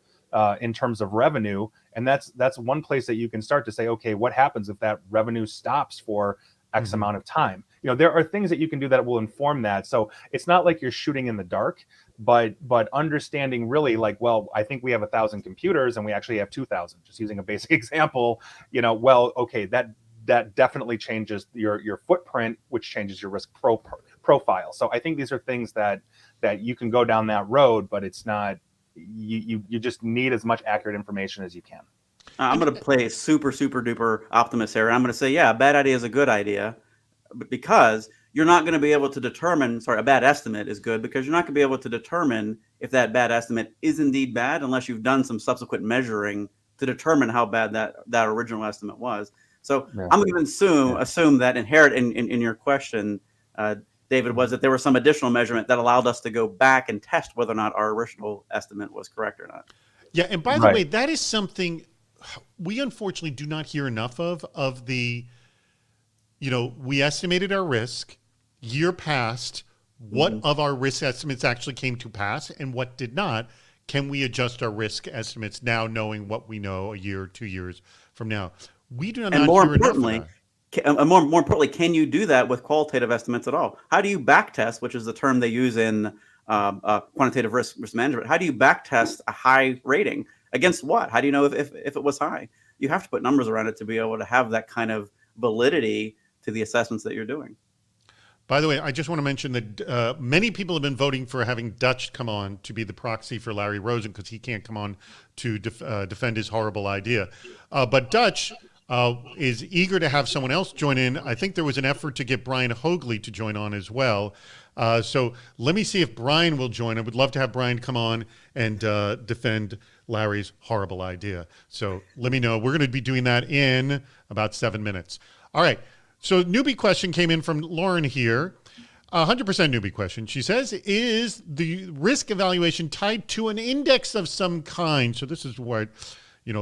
in terms of revenue. And that's one place that you can start to say, okay, what happens if that revenue stops for X amount of time? There are things that you can do that will inform that. So it's not like you're shooting in the dark, but understanding really like, well, I think we have 1,000 computers and we actually have 2,000, just using a basic example, okay, that definitely changes your footprint, which changes your risk profile. So I think these are things that you can go down that road, but it's not, you just need as much accurate information as you can. I'm going to play super, super duper optimist here. I'm going to say, yeah, a bad idea is a good idea, but because you're not going to be able to determine, a bad estimate is good because you're not going to be able to determine if that bad estimate is indeed bad unless you've done some subsequent measuring to determine how bad that original estimate was. So I'm going to assume that inherent in your question, David, was that there was some additional measurement that allowed us to go back and test whether or not our original estimate was correct or not. Yeah, and by the way, that is something we unfortunately do not hear enough of the, we estimated our risk, year passed, what of our risk estimates actually came to pass and what did not? Can we adjust our risk estimates now knowing what we know a year or 2 years from now? We do not hear enough of that. More importantly, can you do that with qualitative estimates at all? How do you backtest, which is the term they use in quantitative risk management? How do you backtest a high rating against what? How do you know if it was high? You have to put numbers around it to be able to have that kind of validity to the assessments that you're doing. By the way, I just want to mention that many people have been voting for having Dutch come on to be the proxy for Larry Rosen because he can't come on to defend his horrible idea. But Dutch is eager to have someone else join in. I think there was an effort to get Brian Hoagley to join on as well. So let me see if Brian will join. I would love to have Brian come on and defend Larry's horrible idea. So let me know. We're going to be doing that in about 7 minutes. All right. So newbie question came in from Lauren here. 100% newbie question. She says, is the risk evaluation tied to an index of some kind? So this is what,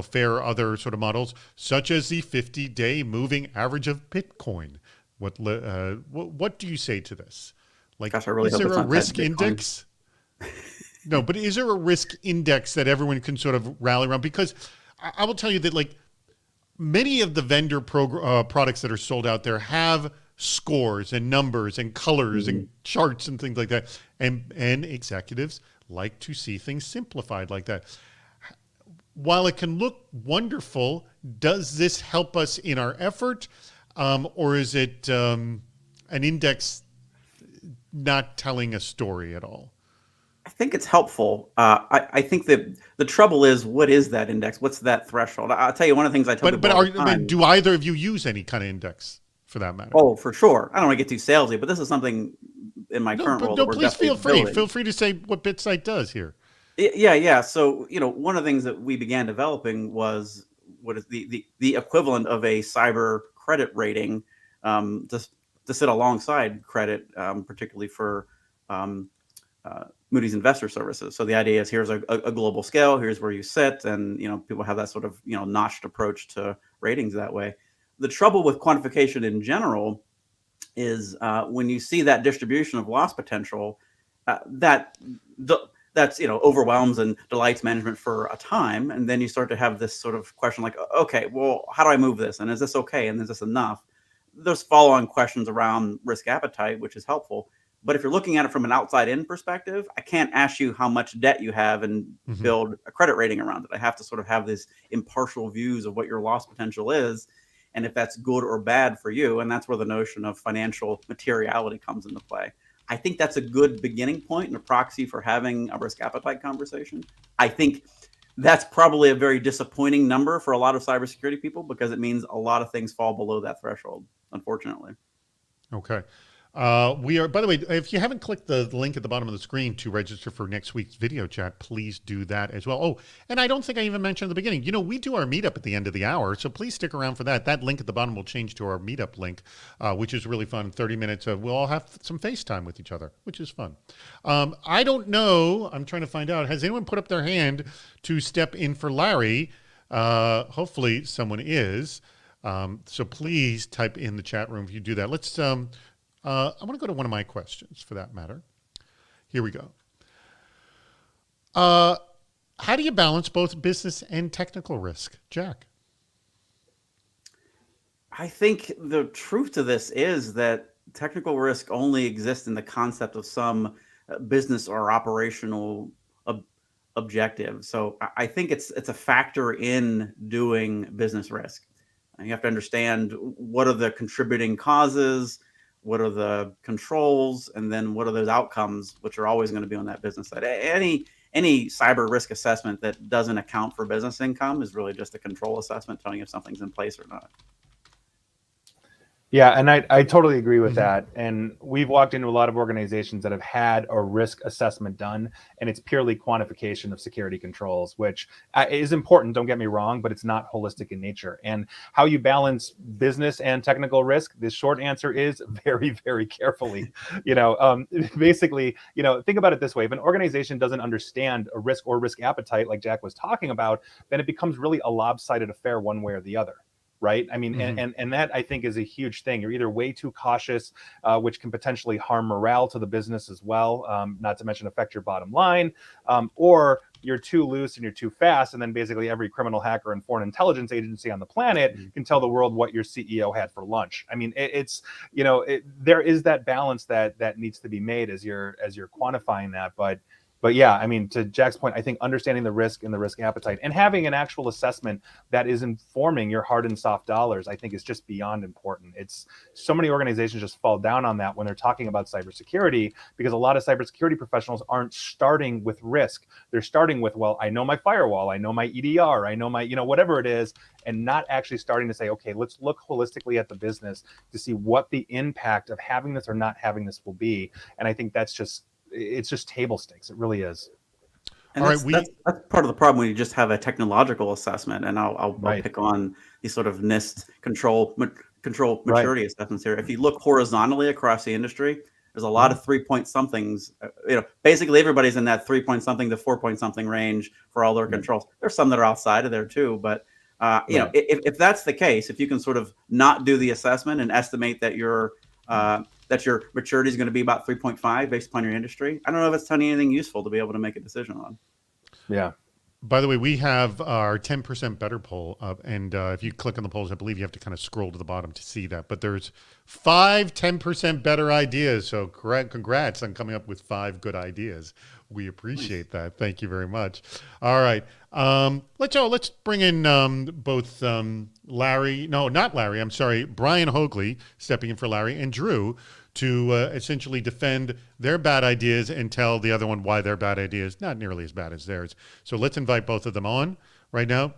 fair other sort of models, such as the 50-day moving average of Bitcoin. What do you say to this? Like, gosh, I really is there a risk index? No, but is there a risk index that everyone can sort of rally around? Because I will tell you that, like, many of the vendor products that are sold out there have scores and numbers and colors and charts and things like that. And executives like to see things simplified like that. While it can look wonderful, does this help us in our effort? Or is it an index not telling a story at all? I think it's helpful. I think that the trouble is, what is that index? What's that threshold? I'll tell you one of the things I tell people all the time. Do either of you use any kind of index for that matter? Oh, for sure. I don't want to get too salesy, but this is something in my current role. No, please feel free. Feel free to say what BitSight does here. Yeah. So, one of the things that we began developing was what is the equivalent of a cyber credit rating, just to sit alongside credit, particularly for Moody's Investor Services. So the idea is here's a global scale, here's where you sit, and people have that sort of notched approach to ratings that way. The trouble with quantification in general is when you see that distribution of loss potential, that's overwhelms and delights management for a time, and then you start to have this sort of question like, okay, well, how do I move this, and is this okay, and is this enough? There's follow-on questions around risk appetite, which is helpful. But if you're looking at it from an outside-in perspective, I can't ask you how much debt you have and build a credit rating around it. I have to sort of have these impartial views of what your loss potential is, and if that's good or bad for you. And that's where the notion of financial materiality comes into play. I think that's a good beginning point and a proxy for having a risk appetite conversation. I think that's probably a very disappointing number for a lot of cybersecurity people because it means a lot of things fall below that threshold, unfortunately. Okay. We are, by the way, if you haven't clicked the link at the bottom of the screen to register for next week's video chat, please do that as well. Oh, and I don't think I even mentioned at the beginning, we do our meetup at the end of the hour, so please stick around for that. That link at the bottom will change to our meetup link, which is really fun. 30 minutes of, we'll all have some FaceTime with each other, which is fun. I don't know, I'm trying to find out, has anyone put up their hand to step in for Larry? Hopefully someone is. So please type in the chat room if you do that. Let's, I want to go to one of my questions for that matter. Here we go. How do you balance both business and technical risk, Jack? I think the truth to this is that technical risk only exists in the concept of some business or operational objective. So I think it's a factor in doing business risk. You have to understand what are the contributing causes, what are the controls, and then what are those outcomes, which are always going to be on that business side. Any cyber risk assessment that doesn't account for business income is really just a control assessment telling you if something's in place or not. Yeah, and I totally agree with that. And we've walked into a lot of organizations that have had a risk assessment done, and it's purely quantification of security controls, which is important, don't get me wrong, but it's not holistic in nature. And how you balance business and technical risk, the short answer is very, very carefully. Basically, think about it this way. If an organization doesn't understand a risk or risk appetite, like Jack was talking about, then it becomes really a lopsided affair one way or the other. Right. I mean, and that I think is a huge thing. You're either way too cautious, which can potentially harm morale to the business as well, not to mention affect your bottom line, or you're too loose and you're too fast. And then basically every criminal hacker and foreign intelligence agency on the planet can tell the world what your CEO had for lunch. I mean, there is that balance that needs to be made as you're quantifying that. But yeah, I mean, to Jack's point, I think understanding the risk and the risk appetite and having an actual assessment that is informing your hard and soft dollars, I think is just beyond important. It's so many organizations just fall down on that when they're talking about cybersecurity, because a lot of cybersecurity professionals aren't starting with risk. They're starting with, well, I know my firewall, I know my EDR, I know my, whatever it is, and not actually starting to say, okay, let's look holistically at the business to see what the impact of having this or not having this will be. And I think it's just table stakes. It really is. And that's part of the problem when you just have a technological assessment. And I'll pick on these sort of NIST control maturity assessments here. If you look horizontally across the industry, there's a lot of 3-point somethings. Basically everybody's in that 3-point something to 4-point something range for all their controls. There's some that are outside of there too, but if that's the case, if you can sort of not do the assessment and estimate that your maturity is going to be about 3.5 based upon your industry, I don't know if it's telling you anything useful to be able to make a decision on. Yeah. By the way, we have our 10% better poll up, and if you click on the polls, I believe you have to kind of scroll to the bottom to see that. But there's 10% better ideas. So congrats on coming up with 5 good ideas. We appreciate that. Thank you very much. All right. Let's bring in both Larry. No, not Larry. I'm sorry. Brian Hoagley stepping in for Larry and Drew to essentially defend their bad ideas and tell the other one why their bad ideas not nearly as bad as theirs. So let's invite both of them on right now.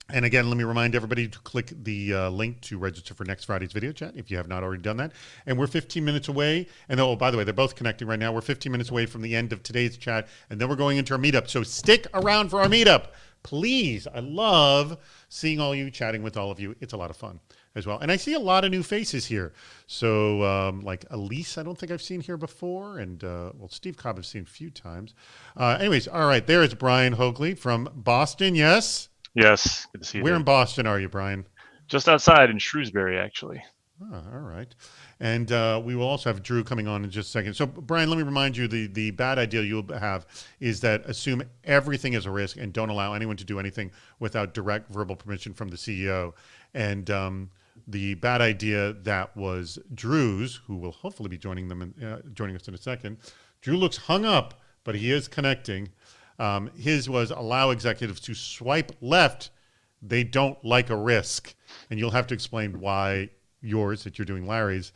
And again, let me remind everybody to click the link to register for next Friday's video chat if you have not already done that. And we're 15 minutes away. And by the way, they're both connecting right now. We're 15 minutes away from the end of today's chat. And then we're going into our meetup. So stick around for our meetup. Please. I love seeing all you, chatting with all of you. It's a lot of fun. as well. And I see a lot of new faces here. So like Elise, I don't think I've seen here before. And well, Steve Cobb I've seen a few times. Anyways, all right, there is Brian Hoagley from Boston, yes? Yes, good to see you. Where in Boston are you, Brian? Just outside in Shrewsbury, actually. Oh, all right. And we will also have Drew coming on in just a second. So, Brian, let me remind you, the bad idea you'll have is that assume everything is a risk and don't allow anyone to do anything without direct verbal permission from the CEO. And the bad idea that was Drew's, who will hopefully be joining us in a second. Drew looks hung up, but he is connecting. His was allow executives to swipe left. They don't like a risk. And you'll have to explain why yours that you're doing, Larry's,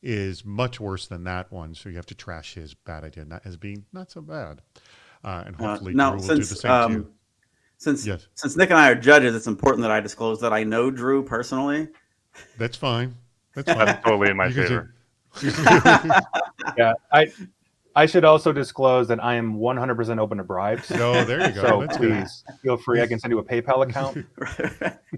is much worse than that one. So you have to trash his bad idea as being not so bad. And hopefully Drew will do the same to you. Since Nick and I are judges, it's important that I disclose that I know Drew personally. That's fine. That's totally in my favor. Yeah, I should also disclose that I am 100% open to bribes. So there you go. So That's please feel free. I can send you a PayPal account.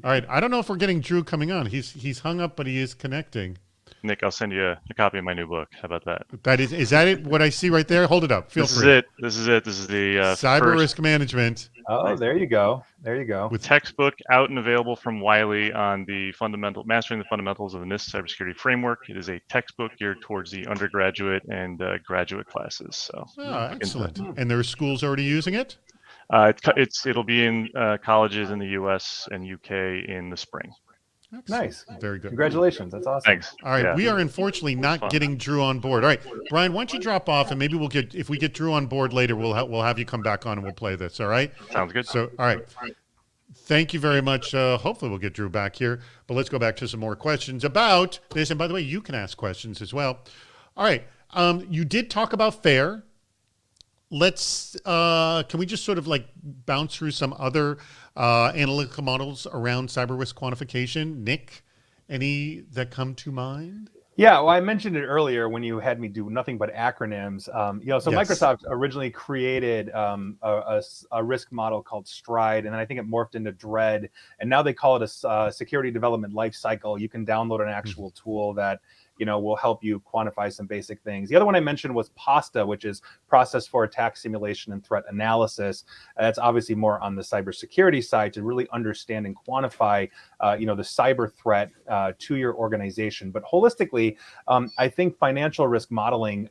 All right. I don't know if we're getting Drew coming on. He's hung up, but he is connecting. Nick, I'll send you a copy of my new book. How about that? Is that it? What I see right there? Hold it up. Feel This free. This is it. This is the Cyber first Risk Management. Oh, there you go. There you go. With textbook out and available from Wiley on the mastering the fundamentals of the NIST cybersecurity framework. It is a textbook geared towards the undergraduate and graduate classes. So, excellent. And there are schools already using it? It'll be in colleges in the U.S. and U.K. in the spring. Excellent. Nice. Very good. Congratulations. That's awesome. Thanks. All right. Yeah. We are unfortunately not getting Drew on board. All right. Brian, why don't you drop off and maybe if we get Drew on board later, we'll have you come back on and we'll play this. All right. Sounds good. So, all right. Thank you very much. Hopefully we'll get Drew back here, but let's go back to some more questions about this. And by the way, you can ask questions as well. All right. You did talk about FAIR. Let's, can we just sort of like bounce through some other analytical models around cyber risk quantification? Nick, any that come to mind? Yeah, well, I mentioned it earlier when you had me do nothing but acronyms. So Yes. Microsoft originally created a risk model called STRIDE, and then I think it morphed into DREAD, and now they call it a security development life cycle. You can download an actual tool that will help you quantify some basic things. The other one I mentioned was PASTA, which is Process for Attack Simulation and Threat Analysis. That's obviously more on the cybersecurity side to really understand and quantify, the cyber threat to your organization. But holistically, I think financial risk modeling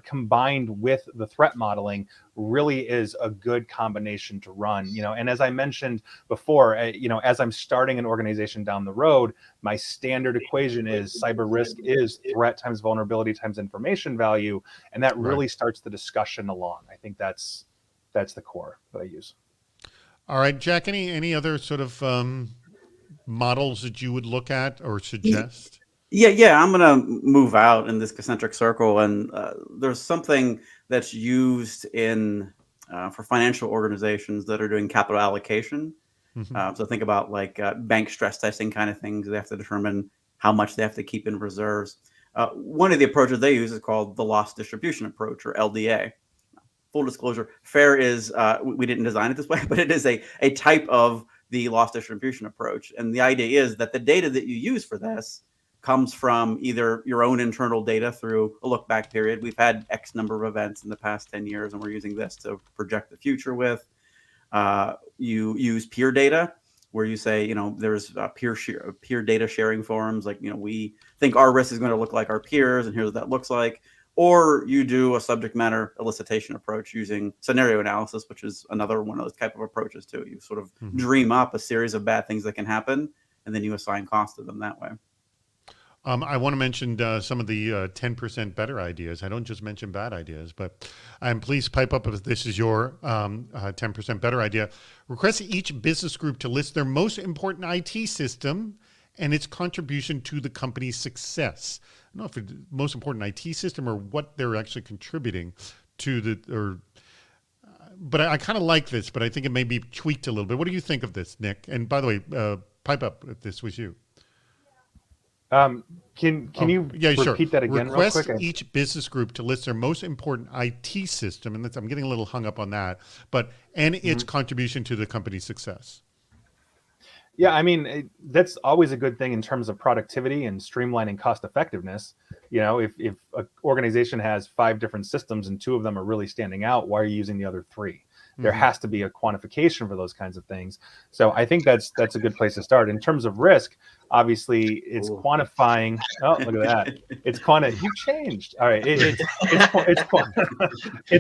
combined with the threat modeling really is a good combination to run. And as I mentioned before, as I'm starting an organization down the road, my standard equation is cyber risk is threat times vulnerability times information value, and that really starts the discussion along. I think that's the core that I use. All right, Jack, any other sort of models that you would look at or suggest? Yeah, I'm going to move out in this concentric circle, and there's something that's used in for financial organizations that are doing capital allocation. So think about like bank stress testing kind of things. They have to determine how much they have to keep in reserves. One of the approaches they use is called the loss distribution approach, or LDA. Full disclosure, FAIR is, we didn't design it this way, but it is a type of the loss distribution approach. And the idea is that the data that you use for this comes from either your own internal data through a look back period. We've had X number of events in the past 10 years, and we're using this to project the future with. You use peer data, where you say, there's peer data sharing forums. Like, we think our risk is going to look like our peers, and here's what that looks like. Or you do a subject matter elicitation approach using scenario analysis, which is another one of those type of approaches too. You sort of dream up a series of bad things that can happen, and then you assign cost to them that way. I want to mention some of the 10% better ideas. I don't just mention bad ideas, but please pipe up if this is your 10% better idea. Request each business group to list their most important IT system and its contribution to the company's success. I don't know if it's the most important IT system or what they're actually contributing to but I kind of like this, but I think it may be tweaked a little bit. What do you think of this, Nick? And by the way, pipe up if this was you. Can you repeat that again Request real quick? each business group to list their most important IT system, and I'm getting a little hung up on that, and its contribution to the company's success. Yeah, I mean, that's always a good thing in terms of productivity and streamlining cost effectiveness. You know, if an organization has 5 different systems and 2 of them are really standing out, why are you using the other 3? There has to be a quantification for those kinds of things. So I think that's a good place to start. In terms of risk, obviously it's quantifying. Oh, look at that! It's You've changed. All right, it's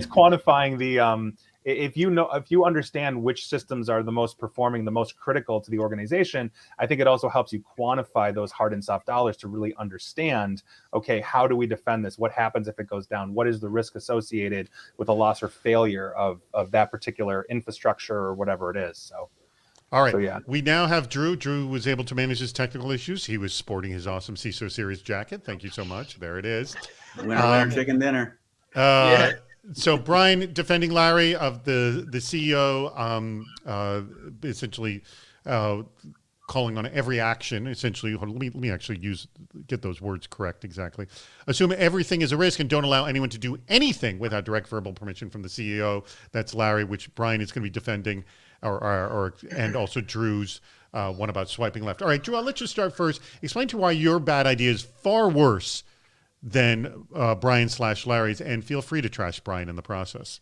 quantifying the. If you understand which systems are the most performing, the most critical to the organization, I think it also helps you quantify those hard and soft dollars to really understand, okay, how do we defend this? What happens if it goes down? What is the risk associated with a loss or failure of that particular infrastructure or whatever it is? So, all right. So, yeah. We now have Drew. Drew was able to manage his technical issues. He was sporting his awesome CISO series jacket. Thank you so much. There it is. Winner, chicken dinner. So Brian defending Larry of the CEO, essentially calling on every action. Essentially, let me actually get those words correct exactly. Assume everything is a risk and don't allow anyone to do anything without direct verbal permission from the CEO. That's Larry, which Brian is going to be defending, and also Drew's one about swiping left. All right, Drew, I'll let you start first. Explain to why your bad idea is far worse than Brian/Larry's, and feel free to trash Brian in the process.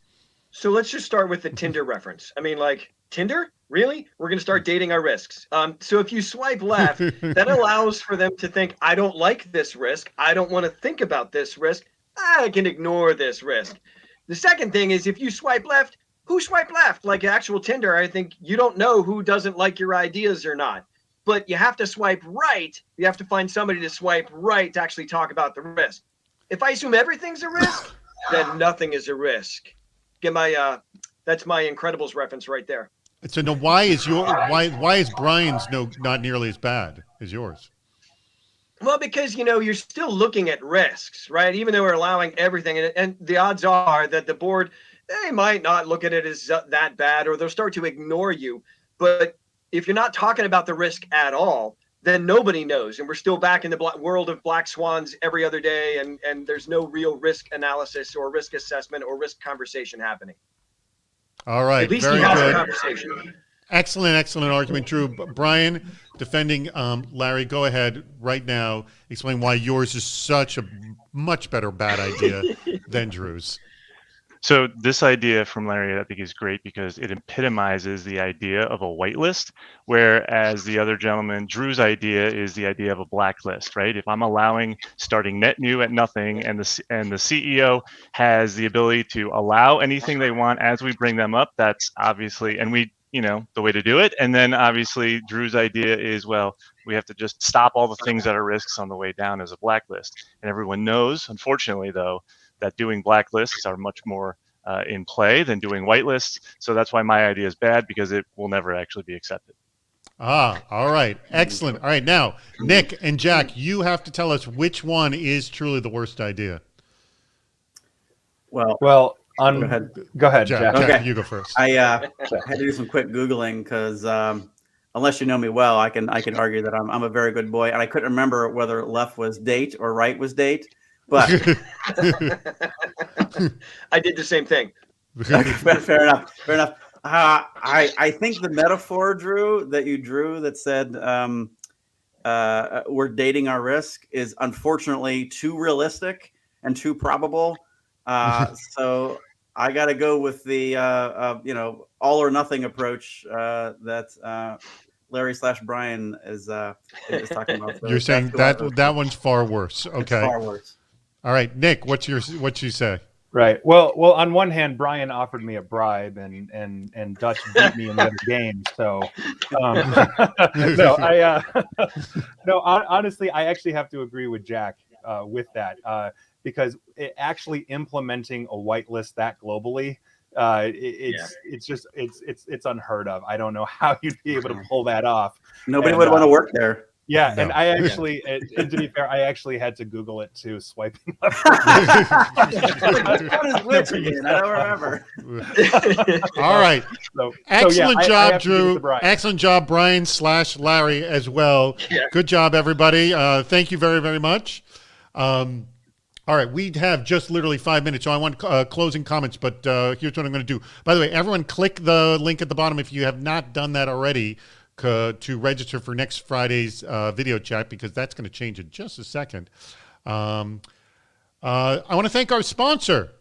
So let's just start with the Tinder reference. I mean, like, Tinder? Really? We're going to start dating our risks. So if you swipe left, that allows for them to think, I don't like this risk. I don't want to think about this risk. I can ignore this risk. The second thing is, if you swipe left, who swiped left? Like actual Tinder, I think you don't know who doesn't like your ideas or not. But you have to swipe right. You have to find somebody to swipe right to actually talk about the risk. If I assume everything's a risk, then nothing is a risk. Get my that's my Incredibles reference right there. So now, why is Brian's not nearly as bad as yours? Well, because you're still looking at risks, right? Even though we're allowing everything, and the odds are that the board, they might not look at it as that bad, or they'll start to ignore you. But if you're not talking about the risk at all, then nobody knows. And we're still back in the world of black swans every other day. And there's no real risk analysis or risk assessment or risk conversation happening. All right. At least very he has good. a conversation. Excellent argument, Drew. Brian, defending Larry, go ahead right now. Explain why yours is such a much better bad idea than Drew's. So this idea from Larry, I think, is great because it epitomizes the idea of a whitelist, whereas the other gentleman, Drew's idea, is the idea of a blacklist, right? If I'm allowing starting net new at nothing, and the CEO has the ability to allow anything they want as we bring them up, that's obviously, and we, the way to do it. And then obviously Drew's idea is, well, we have to just stop all the things that are risks on the way down as a blacklist. And everyone knows, unfortunately, though, that doing blacklists are much more in play than doing whitelists. So that's why my idea is bad, because it will never actually be accepted. All right. Excellent. All right. Now, Nick and Jack, you have to tell us which one is truly the worst idea. Well, go ahead, Jack. Jack. Okay. You go first. I had to do some quick Googling because unless you know me well, I can argue that I'm a very good boy. And I couldn't remember whether left was date or right was date. But I did the same thing. Fair enough. I think the metaphor, Drew, that you drew that said we're dating our risk is unfortunately too realistic and too probable. So I got to go with the all or nothing approach that Larry/Brian is talking about. You're saying that one's far worse. Okay. It's far worse. All right, Nick, what you say? Right. Well, on one hand, Brian offered me a bribe, and Dutch beat me in the other game. So, honestly, I actually have to agree with Jack with that because actually implementing a whitelist that globally, it's unheard of. I don't know how you'd be able to pull that off. Nobody would want to work there. Yeah, No. and I actually, and to be fair, I actually had to Google it too, swiping left. What is which again? I don't remember. All right. Excellent job, I Drew. Excellent job, Brian/Larry as well. Yeah. Good job, everybody. Thank you very, very much. All right, we have just literally 5 minutes, so I want closing comments, but here's what I'm going to do. By the way, everyone click the link at the bottom if you have not done that already. to register for next Friday's video chat, because that's going to change in just a second. I want to thank our sponsor,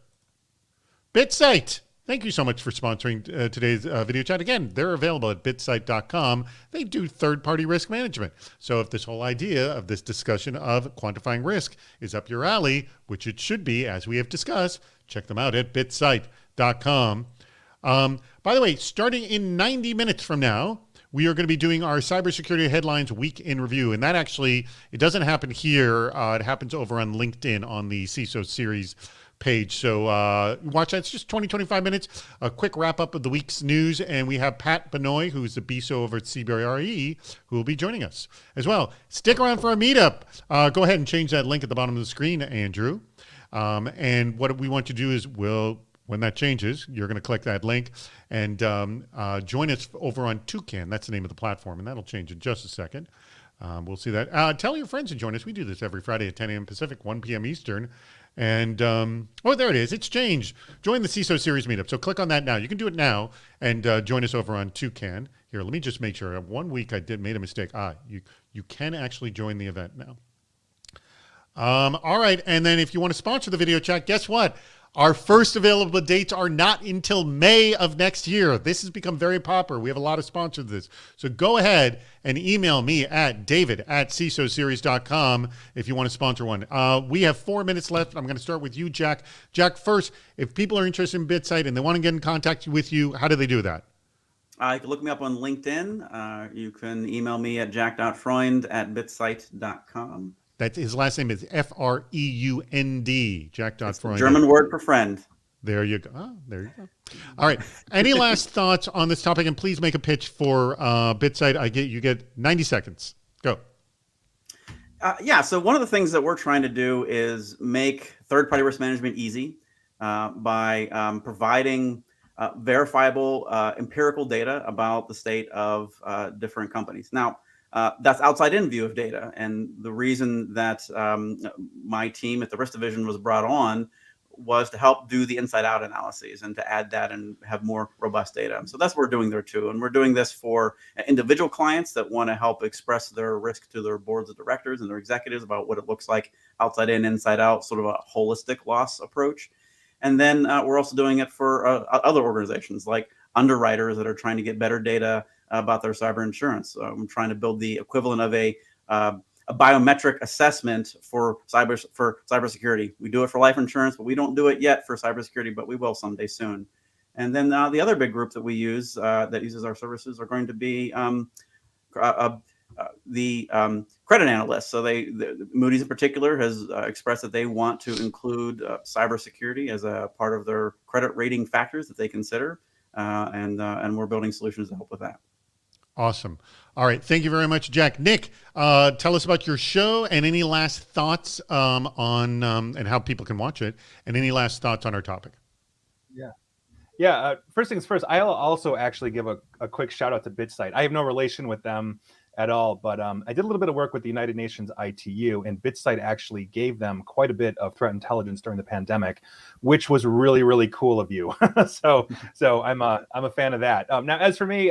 BitSite. Thank you so much for sponsoring today's video chat. Again, they're available at bitsite.com. They do third-party risk management. So if this whole idea of this discussion of quantifying risk is up your alley, which it should be, as we have discussed, check them out at bitsite.com. By the way, starting in 90 minutes from now, we are going to be doing our cybersecurity headlines week in review. And that actually, it doesn't happen here. It happens over on LinkedIn on the CISO series page. So watch that. It's just 20-25 minutes. A quick wrap up of the week's news. And we have Pat Benoit, who's the BISO over at CBRE, who will be joining us as well. Stick around for our meetup. Go ahead and change that link at the bottom of the screen, Andrew. And what we want to do is when that changes, you're going to click that link and join us over on Toucan. That's the name of the platform, and that'll change in just a second. We'll see that. Tell your friends to join us. We do this every Friday at 10 a.m. Pacific, 1 p.m. Eastern. And, there it is. It's changed. Join the CISO Series meetup. So click on that now. You can do it now and join us over on Toucan. Here, let me just make sure. 1 week I made a mistake. You can actually join the event now. All right. And then if you want to sponsor the video chat, guess what? Our first available dates are not until May of next year. This has become very popular. We have a lot of sponsors of this. So go ahead and email me at david@cisoseries.com if you want to sponsor one. We have 4 minutes left. I'm going to start with you, Jack. Jack, first, if people are interested in BitSite and they want to get in contact with you, how do they do that? You can look me up on LinkedIn. You can email me at jack.freund@bitsite.com. That his last name is Freund. Jack.Freund. German word for friend. There you go. Oh, there you go. All right. Any last thoughts on this topic? And please make a pitch for BitSite. You get 90 seconds. Go. So one of the things that we're trying to do is make third-party risk management easy by providing verifiable empirical data about the state of different companies. Now, that's outside-in view of data. And the reason that my team at the risk division was brought on was to help do the inside-out analyses and to add that and have more robust data. So that's what we're doing there too. And we're doing this for individual clients that want to help express their risk to their boards of directors and their executives about what it looks like outside in, inside out, sort of a holistic loss approach. And then we're also doing it for other organizations like underwriters that are trying to get better data about their cyber insurance. I'm trying to build the equivalent of a biometric assessment for cybersecurity. We do it for life insurance, but we don't do it yet for cybersecurity, but we will someday soon. And then the other big group that we use that uses our services are going to be the credit analysts. So Moody's in particular has expressed that they want to include cybersecurity as a part of their credit rating factors that they consider, and we're building solutions to help with that. Awesome. All right. Thank you very much, Jack. Nick, tell us about your show and any last thoughts on and how people can watch it, and any last thoughts on our topic. Yeah. First things first, I'll also actually give a quick shout out to BitSite. I have no relation with them at all, but I did a little bit of work with the United Nations ITU, and BitSite actually gave them quite a bit of threat intelligence during the pandemic, which was really, really cool of you. So I'm a fan of that. Now, as for me,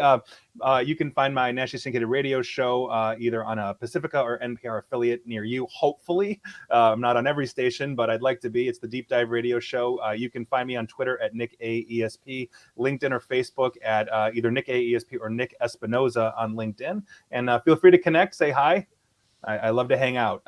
you can find my nationally syndicated radio show either on a Pacifica or NPR affiliate near you. Hopefully, I'm not on every station, but I'd like to be. It's the Deep Dive Radio Show. You can find me on Twitter at Nick A. ESP, LinkedIn or Facebook at either Nick A. ESP or Nick Espinoza on LinkedIn. And feel free to connect, say hi. I love to hang out.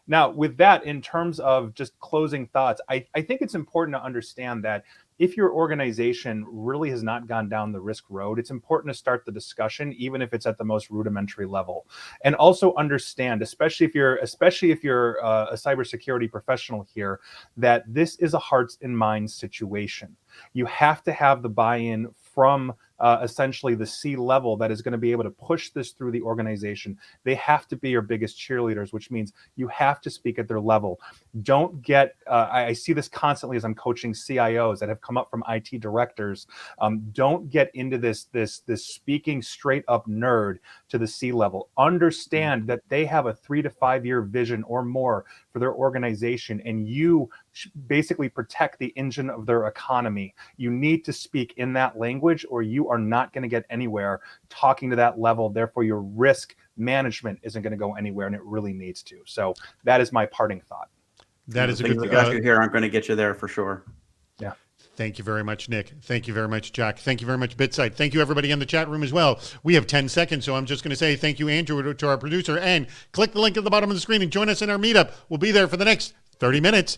Now, with that, in terms of just closing thoughts, I think it's important to understand that if your organization really has not gone down the risk road, it's important to start the discussion, even if it's at the most rudimentary level. And also understand, especially if you're a cybersecurity professional here, that this is a hearts and minds situation. You have to have the buy-in from essentially the C-level that is going to be able to push this through the organization. They have to be your biggest cheerleaders, which means you have to speak at their level. Don't get, I see this constantly as I'm coaching CIOs that have come up from IT directors. Don't get into this speaking straight up nerd to the C-level. Understand that they have a 3 to 5 year vision or more for their organization, and you basically protect the engine of their economy. You need to speak in that language, or you you are not going to get anywhere talking to that level. Therefore, your risk management isn't going to go anywhere, and it really needs to. So that is my parting thought. That is a Things good. that got you here aren't going to get you there for sure. Yeah. Thank you very much, Nick. Thank you very much, Jack. Thank you very much, BitSight. Thank you, everybody in the chat room as well. We have 10 seconds, so I'm just going to say thank you, Andrew, to our producer, and click the link at the bottom of the screen and join us in our meetup. We'll be there for the next 30 minutes.